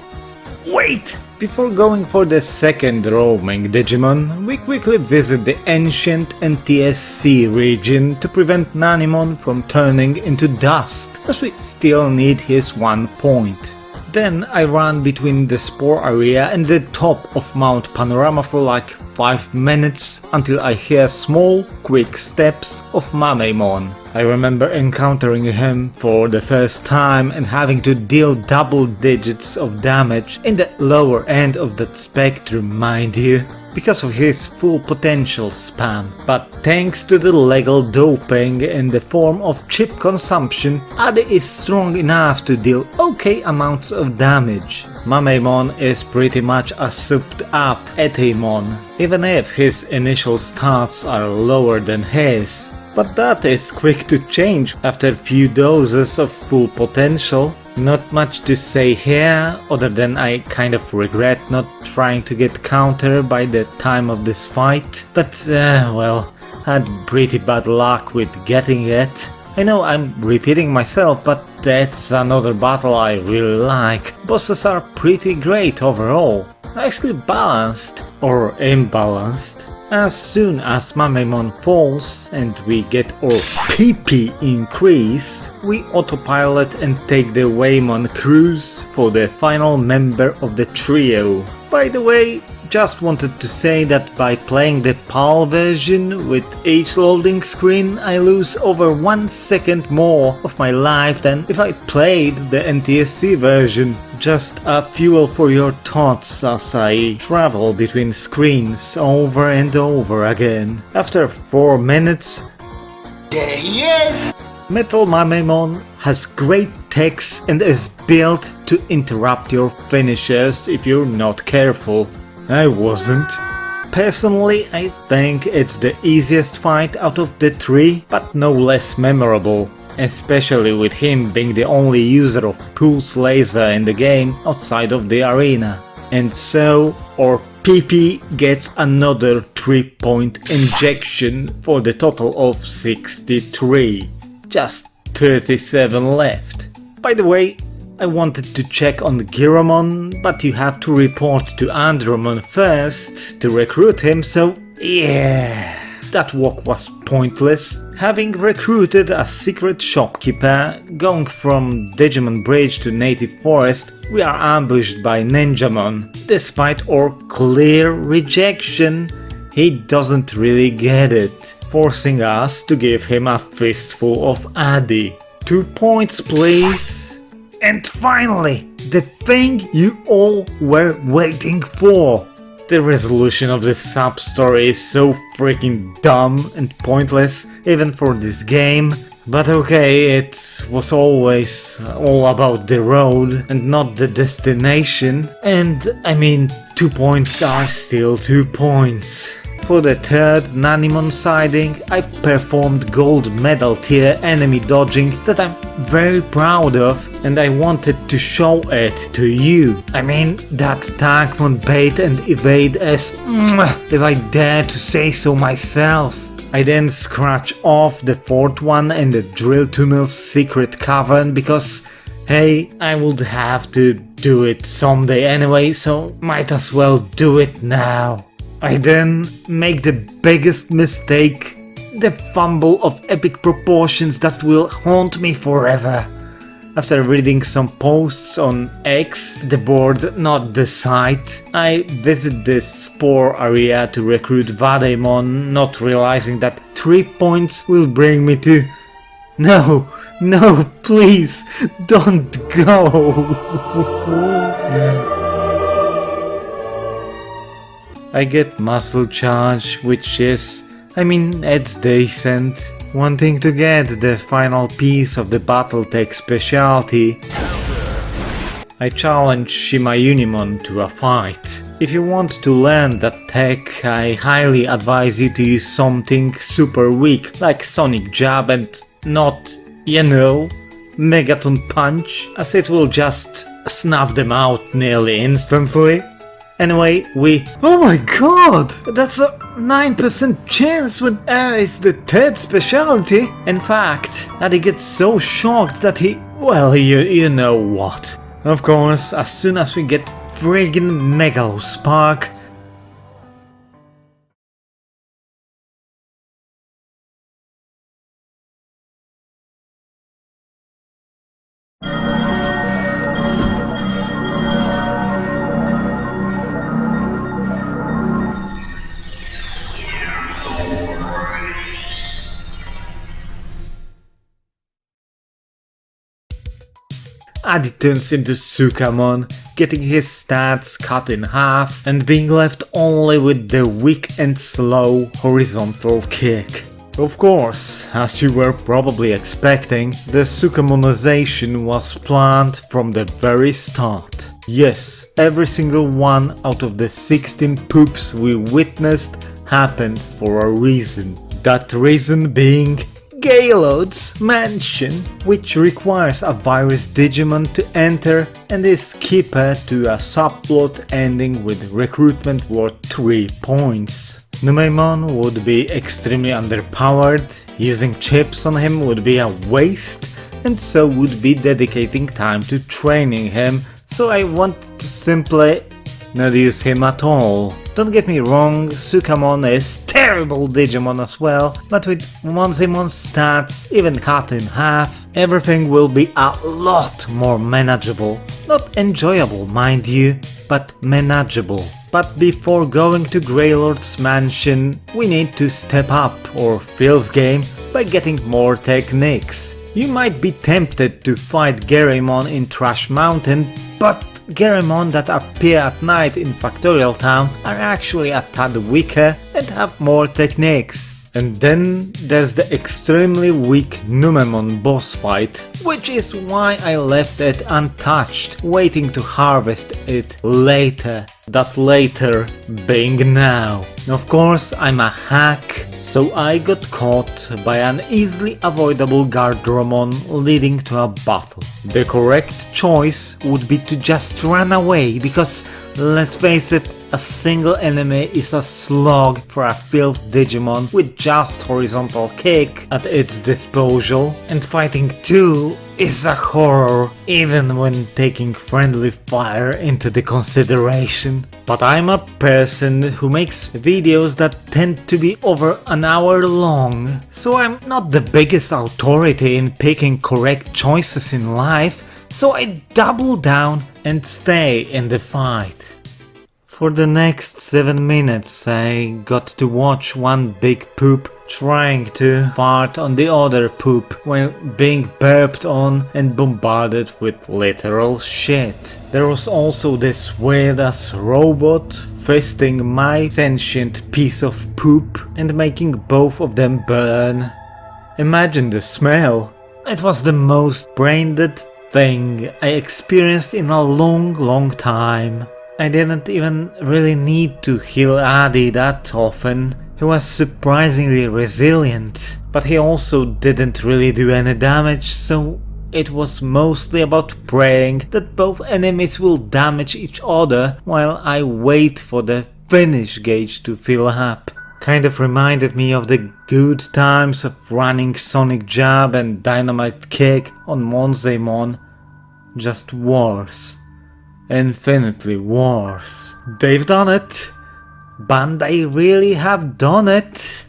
Wait! Before going for the second roaming Digimon, we quickly visit the ancient NTSC region to prevent Numemon from turning into dust, as we still need his 1 point. Then I run between the Spore area and the top of Mount Panorama for like 5 minutes until I hear small, quick steps of Monzaemon. I remember encountering him for the first time and having to deal double digits of damage in the lower end of that spectrum, mind you, because of his full potential spam. But thanks to the legal doping in the form of chip consumption, Adi is strong enough to deal okay amounts of damage. Monzaemon is pretty much a souped up Etemon, even if his initial stats are lower than his. But that is quick to change after a few doses of full potential. Not much to say here, other than I kind of regret not trying to get counter by the time of this fight, but well, had pretty bad luck with getting it. I know I'm repeating myself, but that's another battle I really like. Bosses are pretty great overall, nicely balanced, or imbalanced. As soon as Monzaemon falls and we get our PP increased, we autopilot and take the Waymon cruise for the final member of the trio. By the way, just wanted to say that by playing the PAL version with each loading screen, I lose over 1 second more of my life than if I played the NTSC version. Just a fuel for your thoughts as I travel between screens over and over again. After 4 minutes, there he is! Metal Monzaemon has great techs and is built to interrupt your finishers if you're not careful. I wasn't. Personally, I think it's the easiest fight out of the 3, but no less memorable. Especially with him being the only user of pulse laser in the game outside of the arena. And so, our PP gets another 3-point injection for the total of 63. Just 37 left. By the way, I wanted to check on Agumon, but you have to report to Andromon first to recruit him, so yeah. That walk was pointless. Having recruited a secret shopkeeper, going from Digimon Bridge to Native Forest, we are ambushed by Ninjamon. Despite our clear rejection, he doesn't really get it, forcing us to give him a fistful of Addy. 2 points, please. And finally, the thing you all were waiting for. The resolution of this sub-story is so freaking dumb and pointless, even for this game. But okay, it was always all about the road and not the destination. And I mean, 2 points are still 2 points. For the third Numemon siding, I performed gold medal tier enemy dodging that I'm very proud of, and I wanted to show it to you. I mean, that Tankmon bait and evade is if I dare to say so myself. I then scratch off the 4th one in the drill tunnel's secret cavern because hey, I would have to do it someday anyway, so might as well do it now. I then make the biggest mistake, the fumble of epic proportions that will haunt me forever. After reading some posts on X, the board, not the site, I visit the Spore area to recruit Monzaemon, not realizing that 3 points will bring me to... No, please, don't go! I get muscle charge, which is, I mean, it's decent. Wanting to get the final piece of the Battletech specialty, I challenge Shimayunimon to a fight. If you want to learn that tech, I highly advise you to use something super weak, like Sonic Jab and not, you know, Megaton Punch, as it will just snuff them out nearly instantly. Anyway, oh my god! That's a 9% chance when air is the 3rd specialty! In fact, Addy gets so shocked that he... well, you know what. Of course, as soon as we get friggin' Megalo Spark... Addy turns into Sukamon, getting his stats cut in half and being left only with the weak and slow horizontal kick. Of course, as you were probably expecting, the Sukamonization was planned from the very start. Yes, every single one out of the 16 poops we witnessed happened for a reason. That reason being Gaylord's mansion, which requires a virus Digimon to enter and is keeper to a subplot ending with recruitment worth 3 points. Numemon would be extremely underpowered, using chips on him would be a waste, and so would be dedicating time to training him, so I want to simply not use him at all. Don't get me wrong, Sukamon is terrible Digimon as well, but with Monzaemon's stats even cut in half, everything will be a lot more manageable. Not enjoyable, mind you, but manageable. But before going to Greylord's mansion, we need to step up our filth game by getting more techniques. You might be tempted to fight Garymon in Trash Mountain, but Garymon that appear at night in Factorial Town are actually a tad weaker and have more techniques. And then there's the extremely weak Numemon boss fight, which is why I left it untouched, waiting to harvest it later. That later being now. Of course, I'm a hack, so I got caught by an easily avoidable Guardromon leading to a battle. The correct choice would be to just run away, because let's face it, a single enemy is a slog for a filth Digimon with just horizontal kick at its disposal, and fighting two is a horror, even when taking friendly fire into the consideration. But I'm a person who makes videos that tend to be over an hour long, so I'm not the biggest authority in picking correct choices in life, so I double down and stay in the fight. For the next 7 minutes I got to watch one big poop trying to fart on the other poop while being burped on and bombarded with literal shit. There was also this weird ass robot fisting my sentient piece of poop and making both of them burn. Imagine the smell. It was the most brain-dead thing I experienced in a long time. I didn't even really need to heal Adi that often. He was surprisingly resilient, but he also didn't really do any damage, so it was mostly about praying that both enemies will damage each other while I wait for the finish gauge to fill up. Kind of reminded me of the good times of running Sonic Jab and Dynamite Kick on Monzaemon, just worse. Infinitely worse. They've done it. Bandai really have done it.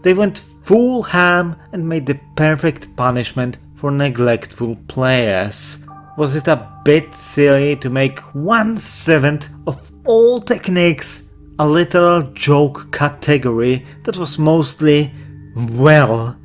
They went full ham and made the perfect punishment for neglectful players. Was it a bit silly to make 1/7 of all techniques a literal joke category that was mostly, well,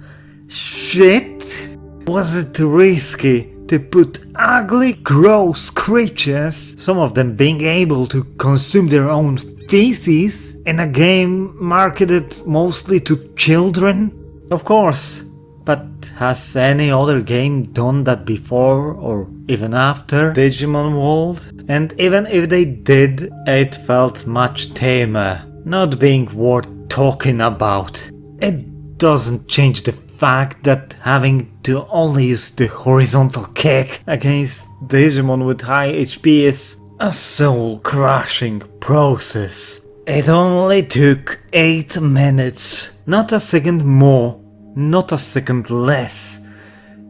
shit? Was it risky to put ugly, gross creatures, some of them being able to consume their own feces, in a game marketed mostly to children? Of course, but has any other game done that before or even after Digimon World? And even if they did, it felt much tamer, not being worth talking about. It doesn't change the fact that having to only use the horizontal kick against Digimon with high HP is a soul-crushing process. It only took 8 minutes, not a second more, not a second less,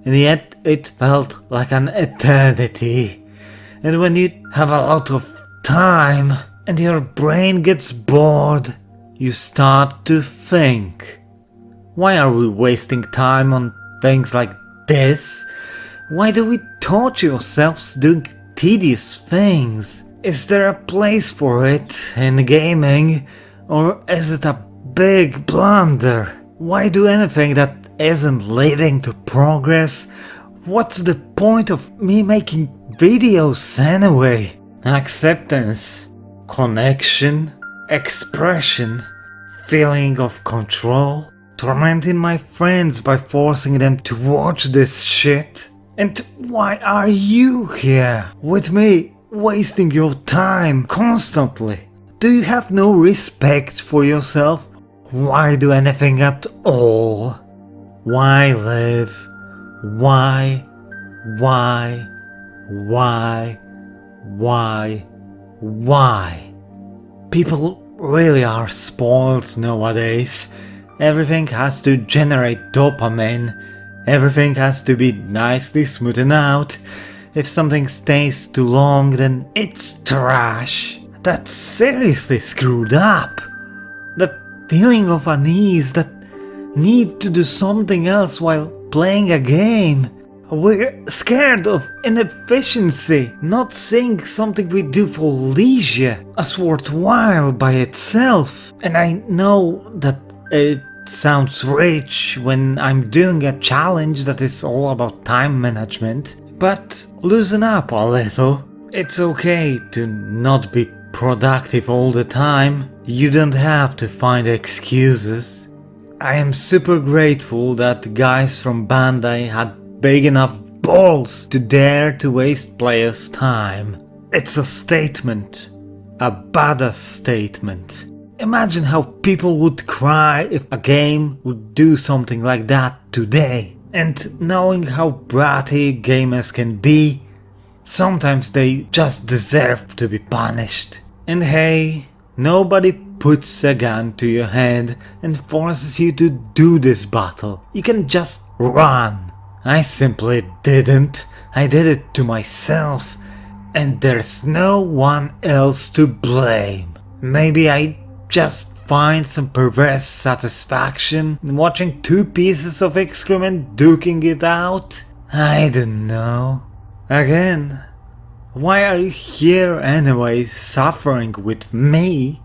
and yet it felt like an eternity. And when you have a lot of time and your brain gets bored, you start to think. Why are we wasting time on things like this? Why do we torture ourselves doing tedious things? Is there a place for it in gaming, or is it a big blunder? Why do anything that isn't leading to progress? What's the point of me making videos anyway? Acceptance, connection, expression, feeling of control, tormenting my friends by forcing them to watch this shit. And why are you here with me wasting your time constantly? Do you have no respect for yourself? Why do anything at all? Why live? Why? Why? People really are spoiled nowadays. Everything has to generate dopamine. Everything has to be nicely smoothed out. If something stays too long, then it's trash. That's seriously screwed up. That feeling of unease, that need to do something else while playing a game. We're scared of inefficiency, not seeing something we do for leisure as worthwhile by itself. And I know that it sounds rich when I'm doing a challenge that is all about time management, but loosen up a little. It's okay to not be productive all the time. You don't have to find excuses. I am super grateful that guys from Bandai had big enough balls to dare to waste players' time. It's a statement. A badass statement. Imagine how people would cry if a game would do something like that today. And knowing how bratty gamers can be, sometimes they just deserve to be punished. And hey, nobody puts a gun to your head and forces you to do this battle. You can just run. I simply didn't. I did it to myself. And there's no one else to blame. Maybe I just find some perverse satisfaction in watching two pieces of excrement duking it out? I don't know. Again, why are you here anyway, suffering with me?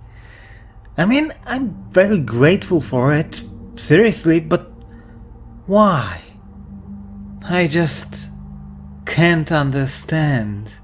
I mean, I'm very grateful for it, seriously, but why? I just can't understand.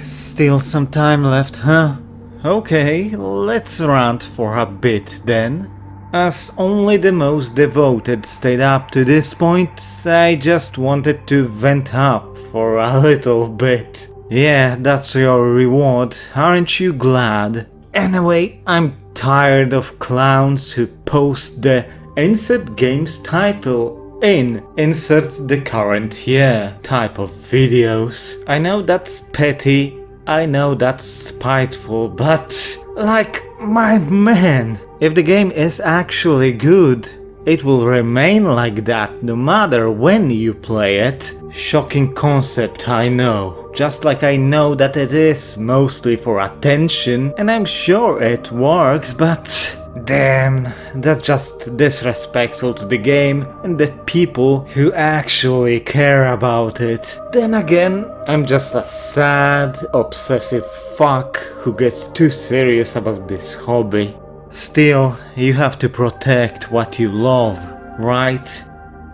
Still some time left, huh? Okay, let's rant for a bit then. As only the most devoted stayed up to this point, I just wanted to vent up for a little bit. Yeah, that's your reward, aren't you glad? Anyway, I'm tired of clowns who post the insert game's title in insert the current year type of videos. I know that's petty, I know that's spiteful, but like, my man, if the game is actually good, it will remain like that no matter when you play it. Shocking concept, I know. Just like I know that it is mostly for attention, and I'm sure it works, but damn, that's just disrespectful to the game and the people who actually care about it. Then again, I'm just a sad, obsessive fuck who gets too serious about this hobby. Still, you have to protect what you love, right?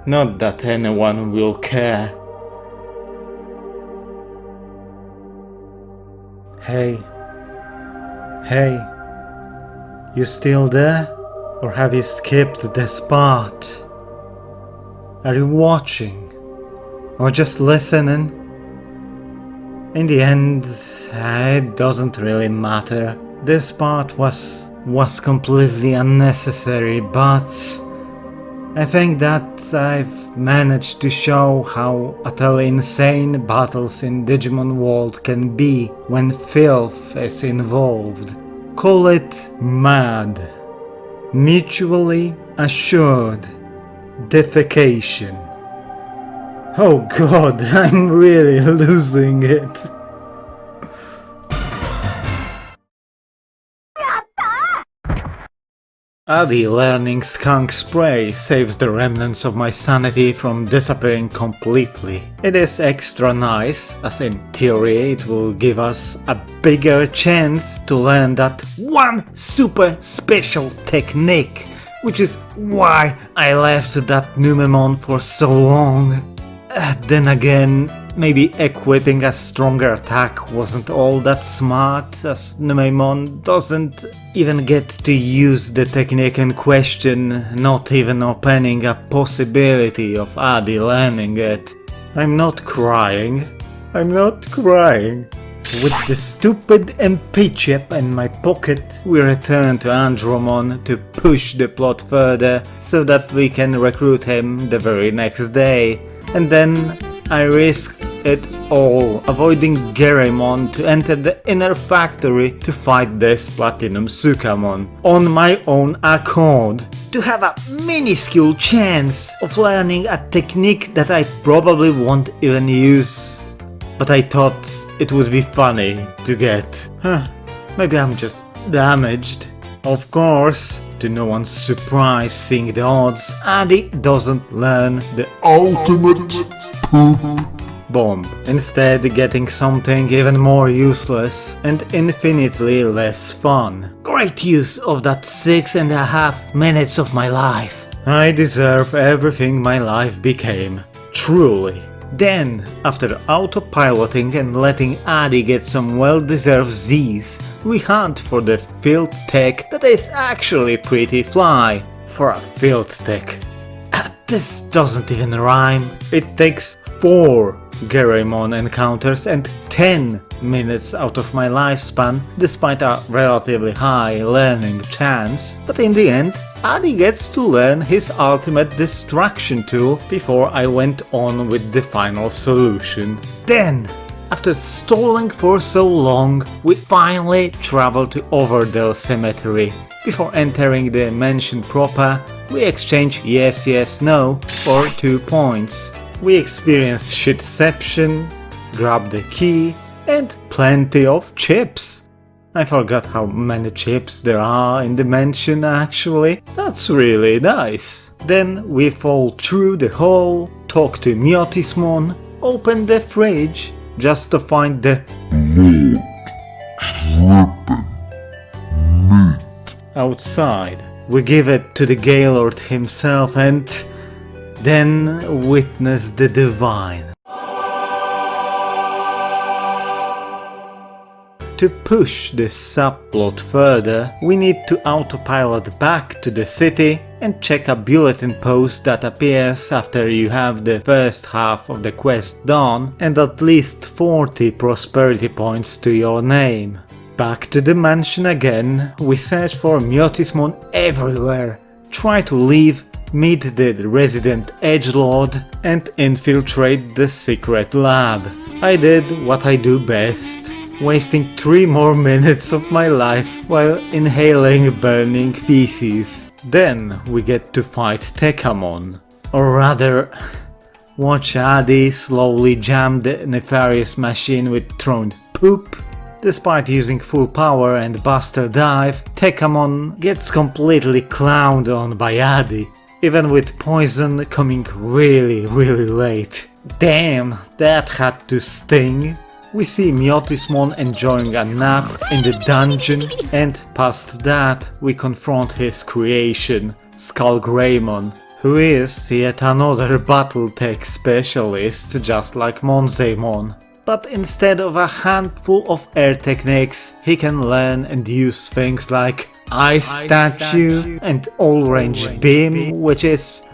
Not that anyone will care. Hey. You still there? Or have you skipped this part? Are you watching? Or just listening? In the end, it doesn't really matter. This part was completely unnecessary, but I think that I've managed to show how utterly insane battles in Digimon World can be when filth is involved. Call it mad. Mutually assured defecation. Oh god, I'm really losing it. Adi learning skunk spray saves the remnants of my sanity from disappearing completely. It is extra nice, as in theory it will give us a bigger chance to learn that one super special technique, which is why I left that Numemon for so long. Then again, maybe equipping a stronger attack wasn't all that smart, as Numemon doesn't even get to use the technique in question, not even opening a possibility of Adi learning it. I'm not crying. I'm not crying. With the stupid MP chip in my pocket, we return to Andromon to push the plot further so that we can recruit him the very next day. And then I risk it all, avoiding Garemon to enter the inner factory to fight this Platinum Sukamon on my own accord, to have a minuscule chance of learning a technique that I probably won't even use. But I thought it would be funny to get. Maybe I'm just damaged. Of course, to no one's surprise seeing the odds, Adi doesn't learn the ultimate bomb, instead getting something even more useless and infinitely less fun. Great use of that 6.5 minutes of my life. I deserve everything my life became. Truly. Then, after autopiloting and letting Adi get some well-deserved Z's, we hunt for the field tech that is actually pretty fly for a field tech. This doesn't even rhyme. It takes 4 Garemon encounters and 10 minutes out of my lifespan, despite a relatively high learning chance, but in the end, Adi gets to learn his ultimate distraction tool before I went on with the final solution. Then, after stalling for so long, we finally travel to Overdell Cemetery. Before entering the mansion proper, we exchange yes yes no for 2 points. We experience shitception, grab the key, and plenty of chips. I forgot how many chips there are in the mansion actually. That's really nice. Then we fall through the hole, talk to Myotismon, open the fridge just to find the meat outside. We give it to the Gaylord himself and then witness the divine. To push this subplot further, we need to autopilot back to the city and check a bulletin post that appears after you have the first half of the quest done and at least 40 prosperity points to your name. Back to the mansion again, we search for Myotismon everywhere, try to leave, meet the resident edgelord and infiltrate the secret lab. I did what I do best. Wasting 3 more minutes of my life while inhaling burning feces. Then we get to fight Tekamon. Or rather, watch Adi slowly jam the nefarious machine with thrown poop. Despite using full power and Buster Dive, Tekamon gets completely clowned on by Adi, even with poison coming really late. Damn, that had to sting. We see Myotismon enjoying a nap in the dungeon, and past that we confront his creation, Skullgreymon, who is yet another Battletech specialist just like Monzaemon. But instead of a handful of air techniques, he can learn and use things like Ice Statue and All-Range Beam, which is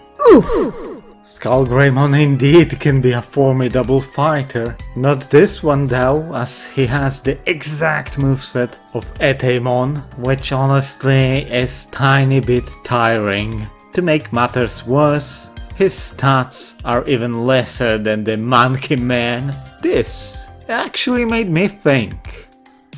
Skullgreymon indeed can be a formidable fighter. Not this one though, as he has the exact moveset of Etemon, which honestly is tiny bit tiring. To make matters worse, his stats are even lesser than the Monkey Man. This actually made me think.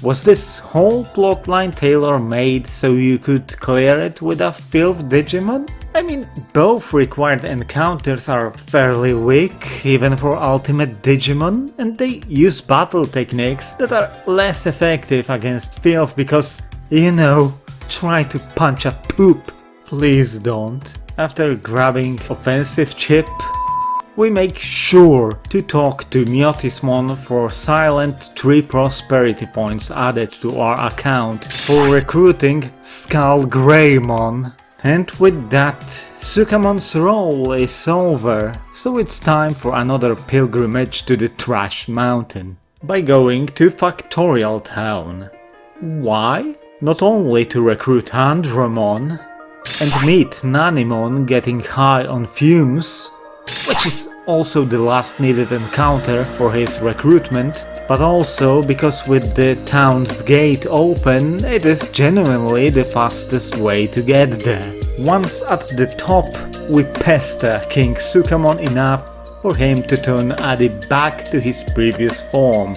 Was this whole plotline tailor-made so you could clear it with a filth Digimon? I mean, both required encounters are fairly weak, even for Ultimate Digimon, and they use battle techniques that are less effective against filth because, you know, try to punch a poop. Please don't. After grabbing offensive chip, we make sure to talk to Myotismon for silent 3 prosperity points added to our account for recruiting Skullgreymon. And with that, Sukamon's role is over, so it's time for another pilgrimage to the Trash Mountain, by going to Factorial Town. Why? Not only to recruit Andromon and meet Numemon getting high on fumes, which is also the last needed encounter for his recruitment, but also because with the town's gate open, it is genuinely the fastest way to get there. Once at the top, we pester King Sukamon enough for him to turn Adi back to his previous form.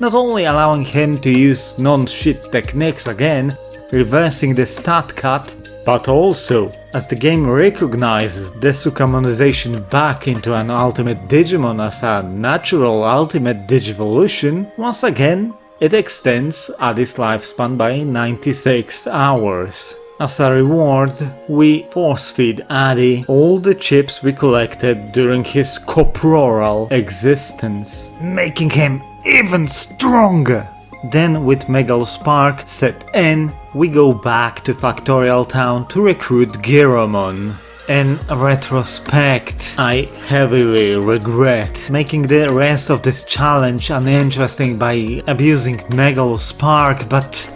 Not only allowing him to use non-shit techniques again, reversing the stat cut, but also, as the game recognizes Desukamonization back into an Ultimate Digimon as a natural Ultimate Digivolution, once again it extends Adi's lifespan by 96 hours. As a reward, we force-feed Adi all the chips we collected during his corporal existence, making him even stronger. Then with Megalospark set in, we go back to Factorial Town to recruit Giromon. In retrospect, I heavily regret making the rest of this challenge uninteresting by abusing Megalospark, but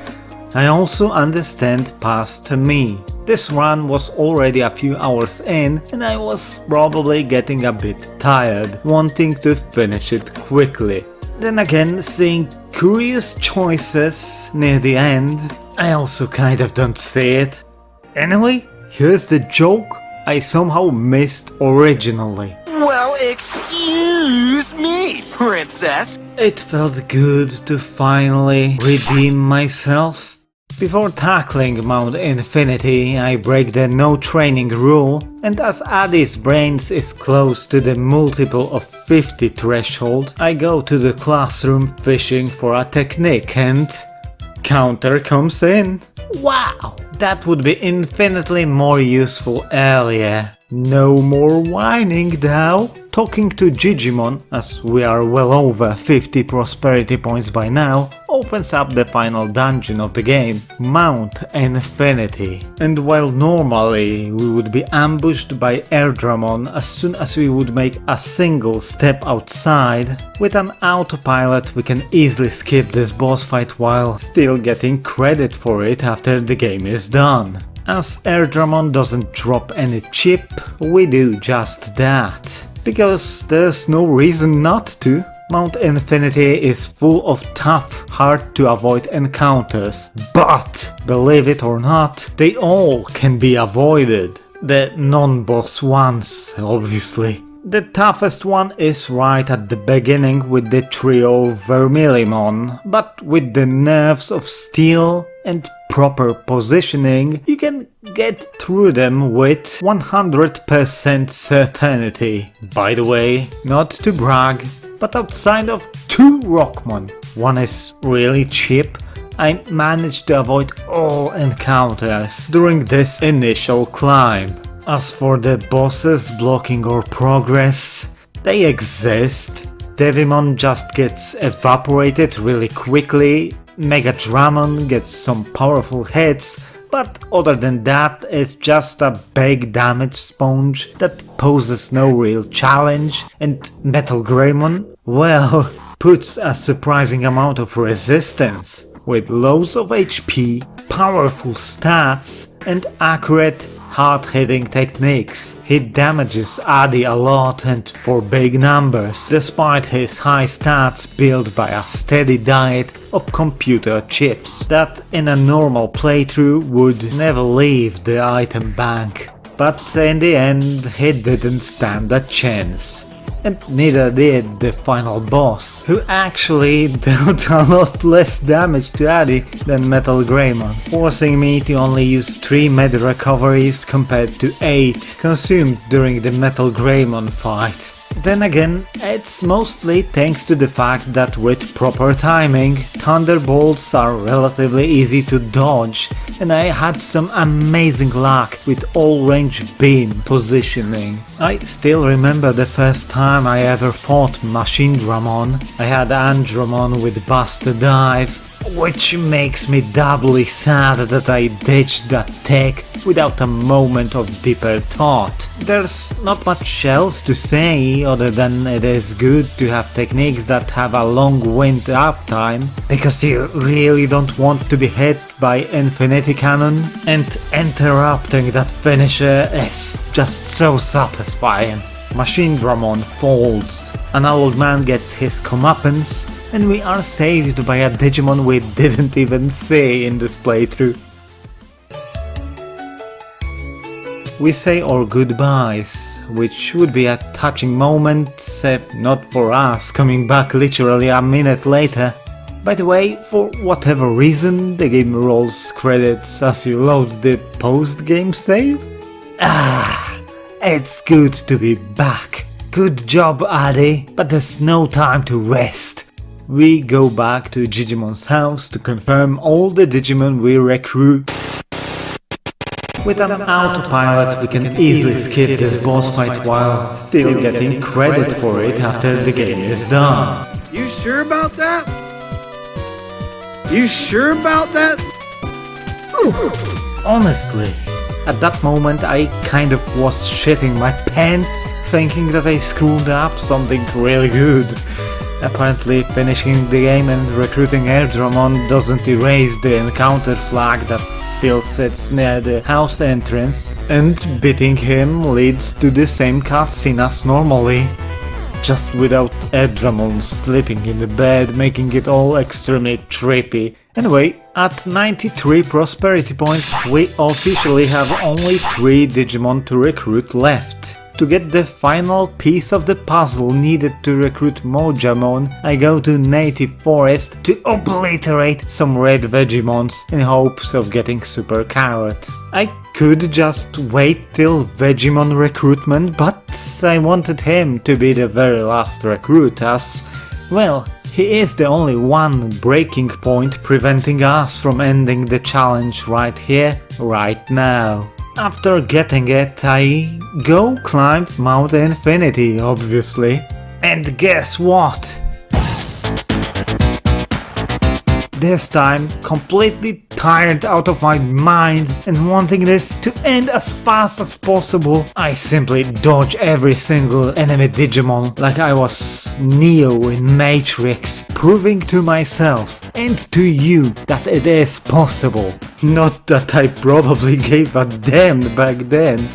I also understand past me. This run was already a few hours in and I was probably getting a bit tired, wanting to finish it quickly. Then again, seeing curious choices near the end, I also kind of don't see it. Anyway, here's the joke I somehow missed originally. Well, excuse me, princess. It felt good to finally redeem myself. Before tackling Mount Infinity, I break the no training rule, and as Adi's brains is close to the multiple of 50 threshold, I go to the classroom fishing for a technique and counter comes in. Wow, that would be infinitely more useful earlier. No more whining though. Talking to Digimon, as we are well over 50 prosperity points by now, opens up the final dungeon of the game, Mount Infinity. And while normally we would be ambushed by Airdramon as soon as we would make a single step outside, with an autopilot we can easily skip this boss fight while still getting credit for it after the game is done. As Airdramon doesn't drop any chip, we do just that. Because there's no reason not to. Mount Infinity is full of tough, hard to avoid encounters, but, believe it or not, they all can be avoided. The non-boss ones, obviously. The toughest one is right at the beginning with the trio Vermilion, but with the nerves of steel and proper positioning, you can get through them with 100% certainty. By the way, not to brag, but outside of 2 Rockmon, one is really cheap, I managed to avoid all encounters during this initial climb. As for the bosses blocking our progress, they exist. Devimon just gets evaporated really quickly, Megadramon gets some powerful hits, but other than that it's just a big damage sponge that poses no real challenge, and Metal Greymon, well, puts a surprising amount of resistance, with loads of HP, powerful stats, and accurate hard-hitting techniques. He damages Adi a lot and for big numbers, despite his high stats built by a steady diet of computer chips that in a normal playthrough would never leave the item bank. But in the end he didn't stand a chance. And neither did the final boss, who actually dealt a lot less damage to Adi than Metal Greymon, forcing me to only use 3 med recoveries compared to 8 consumed during the Metal Greymon fight. Then again, it's mostly thanks to the fact that with proper timing, thunderbolts are relatively easy to dodge, and I had some amazing luck with all-range beam positioning. I still remember the first time I ever fought Machine Dramon. I had Andromon with Buster Dive, which makes me doubly sad that I ditched that tech without a moment of deeper thought. There's not much else to say other than it is good to have techniques that have a long wind up time, because you really don't want to be hit by Infinity Cannon, and interrupting that finisher is just so satisfying. Monzaemon falls, an old man gets his comeuppance, and we are saved by a Digimon we didn't even see in this playthrough. We say our goodbyes, which would be a touching moment if not for us coming back literally a minute later. By the way, for whatever reason, the game rolls credits as you load the post-game save. It's good to be back. Good job, Addy, but there's no time to rest. We go back to Digimon's house to confirm all the Digimon we recruit. With an autopilot, we can easily skip this boss fight while still getting credit for it after the game is done. You sure about that? You sure about that? Honestly, at that moment I kind of was shitting my pants, thinking that I screwed up something really good. Apparently finishing the game and recruiting Agumon doesn't erase the encounter flag that still sits near the house entrance, and beating him leads to the same cutscene as normally, just without Agumon sleeping in the bed, making it all extremely trippy. Anyway, at 93 prosperity points we officially have only 3 Digimon to recruit left. To get the final piece of the puzzle needed to recruit Monzaemon, I go to Native Forest to obliterate some red Vegemons in hopes of getting Super Carrot. I could just wait till Vegemon recruitment, but I wanted him to be the very last recruit as, well, he is the only one breaking point preventing us from ending the challenge right here, right now. After getting it, I go climb Mount Infinity, obviously. And guess what? This time, completely tired out of my mind and wanting this to end as fast as possible, I simply dodge every single enemy Digimon like I was Neo in Matrix, proving to myself and to you that it is possible. Not that I probably gave a damn back then.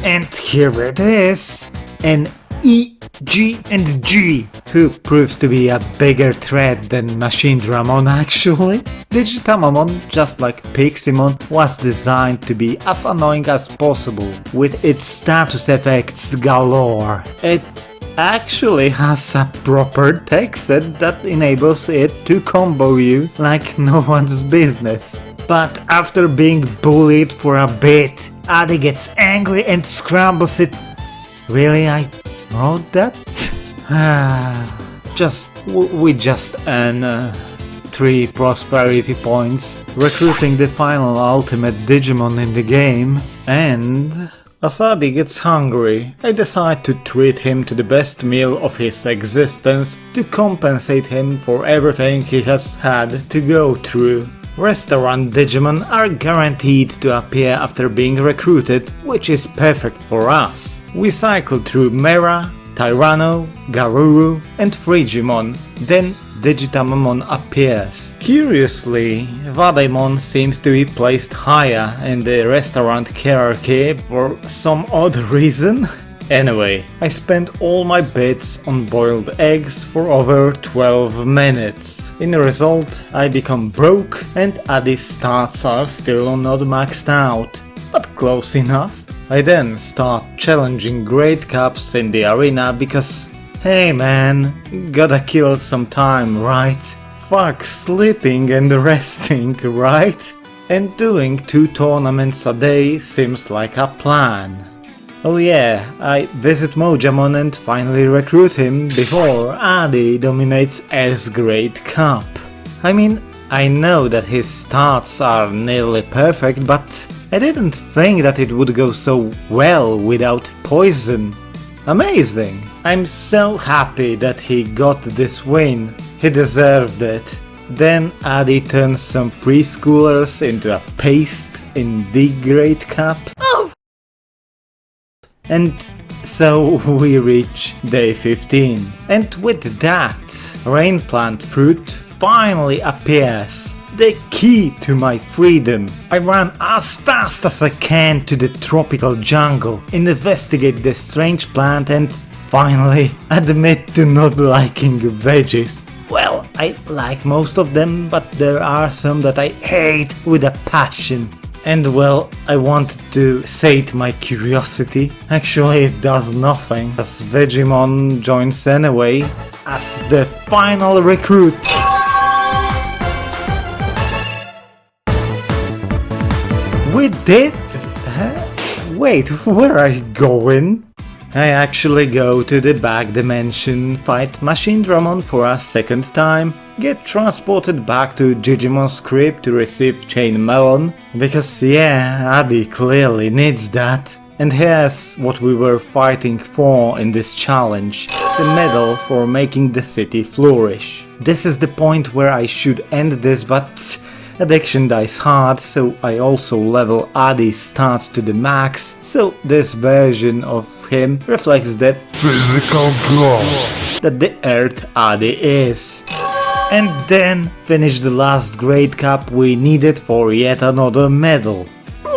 And here it is, an E, G and G, who proves to be a bigger threat than Monzaemon actually. Digitamon, just like Piximon, was designed to be as annoying as possible, with its status effects galore. It actually has a proper tech set that enables it to combo you like no one's business. But after being bullied for a bit, Adi gets angry and scrambles it. Really, I wrote that? We just earn 3 prosperity points, recruiting the final ultimate Digimon in the game, and as Adi gets hungry, I decide to treat him to the best meal of his existence to compensate him for everything he has had to go through. Restaurant Digimon are guaranteed to appear after being recruited, which is perfect for us. We cycle through Mera, Tyranno, Garuru and Frigimon, then Digitamon appears. Curiously, Monzaemon seems to be placed higher in the restaurant hierarchy for some odd reason. Anyway, I spent all my bits on boiled eggs for over 12 minutes. In the result, I become broke and Addy's stats are still not maxed out, but close enough. I then start challenging Great Cups in the arena because, hey man, gotta kill some time, right? Fuck sleeping and resting, right? And doing 2 tournaments a day seems like a plan. Oh yeah, I visit Monzaemon and finally recruit him before Addy dominates S Great Cup. I mean, I know that his stats are nearly perfect, but I didn't think that it would go so well without poison. Amazing! I'm so happy that he got this win. He deserved it. Then Addy turns some preschoolers into a paste in the Great Cup. Oh! And so we reach day 15. And with that, rain plant fruit finally appears. The key to my freedom. I run as fast as I can to the tropical jungle, investigate the strange plant and finally admit to not liking veggies. Well, I like most of them, but there are some that I hate with a passion. And well, I wanted to sate my curiosity. Actually, it does nothing, as Vegemon joins anyway, as the final recruit. We did? Wait, where are you going? I actually go to the back dimension, fight Machine Dramon for a second time, get transported back to Digimon's crib to receive Chain Melon, because yeah, Addy clearly needs that. And here's what we were fighting for in this challenge, the medal for making the city flourish. This is the point where I should end this, but addiction dies hard, so I also level Addy's stats to the max, so this version of him reflects the Physical growth that the Earth Addy is. And then finish the last Great Cup we needed for yet another medal.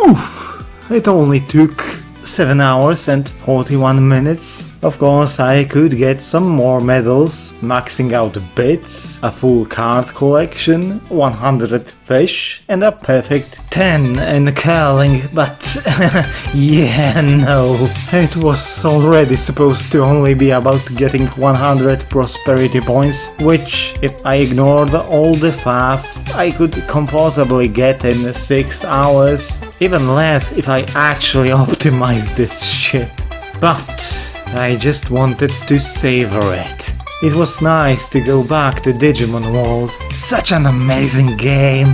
Oof! It only took 7 hours and 41 minutes. Of course, I could get some more medals, maxing out bits, a full card collection, 100 fish, and a perfect 10 in curling, but yeah, no. It was already supposed to only be about getting 100 prosperity points, which, if I ignored all the faff, I could comfortably get in 6 hours, even less if I actually optimized this shit. But I just wanted to savor it. It was nice to go back to Digimon World. Such an amazing game.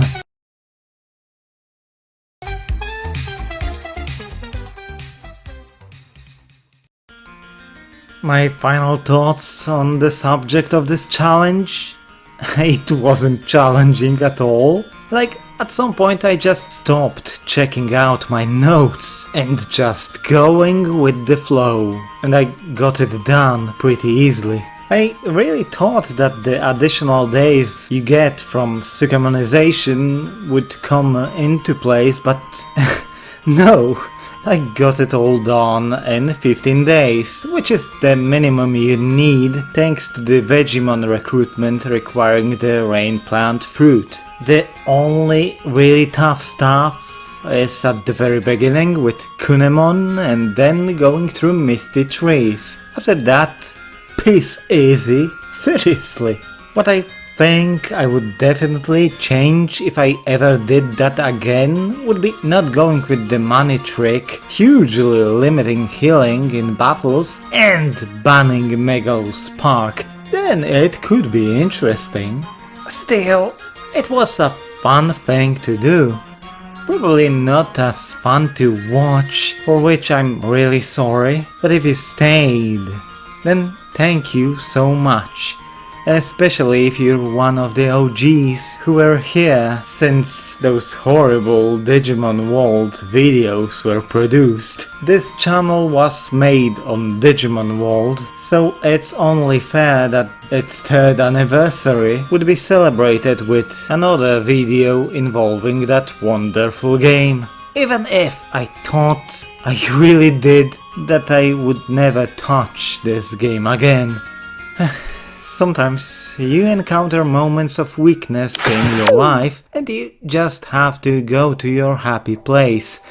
My final thoughts on the subject of this challenge? It wasn't challenging at all. Like, at some point I just stopped checking out my notes and just going with the flow. And I got it done pretty easily. I really thought that the additional days you get from Sukemonization would come into place, but no. I got it all done in 15 days, which is the minimum you need thanks to the Vegemon recruitment requiring the rain plant fruit. The only really tough stuff is at the very beginning with Numemon and then going through Misty Trees. After that, piece easy, seriously. What I think I would definitely change if I ever did that again would be not going with the money trick, hugely limiting healing in battles, and banning Megalo Spark. Then it could be interesting. Still, it was a fun thing to do. Probably not as fun to watch, for which I'm really sorry, but if you stayed, then thank you so much. especially if you're one of the OGs who were here since those horrible Digimon World videos were produced. This channel was made on Digimon World, so it's only fair that its 3rd anniversary would be celebrated with another video involving that wonderful game. Even if I thought I really did that I would never touch this game again. Sometimes you encounter moments of weakness in your life and you just have to go to your happy place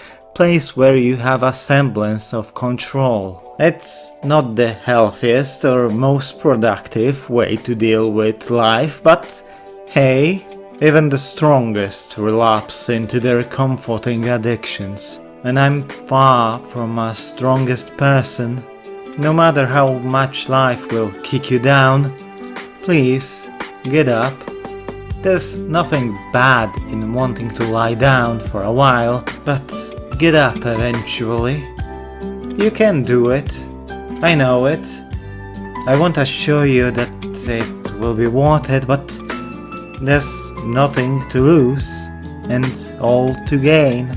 where you have a semblance of control. It's not the healthiest or most productive way to deal with life, but hey, even the strongest relapse into their comforting addictions. And I'm far from a strongest person. No matter how much life will kick you down, please, get up. There's nothing bad in wanting to lie down for a while, but get up eventually. You can do it. I know it. I won't assure you that it will be worth it, but there's nothing to lose and all to gain.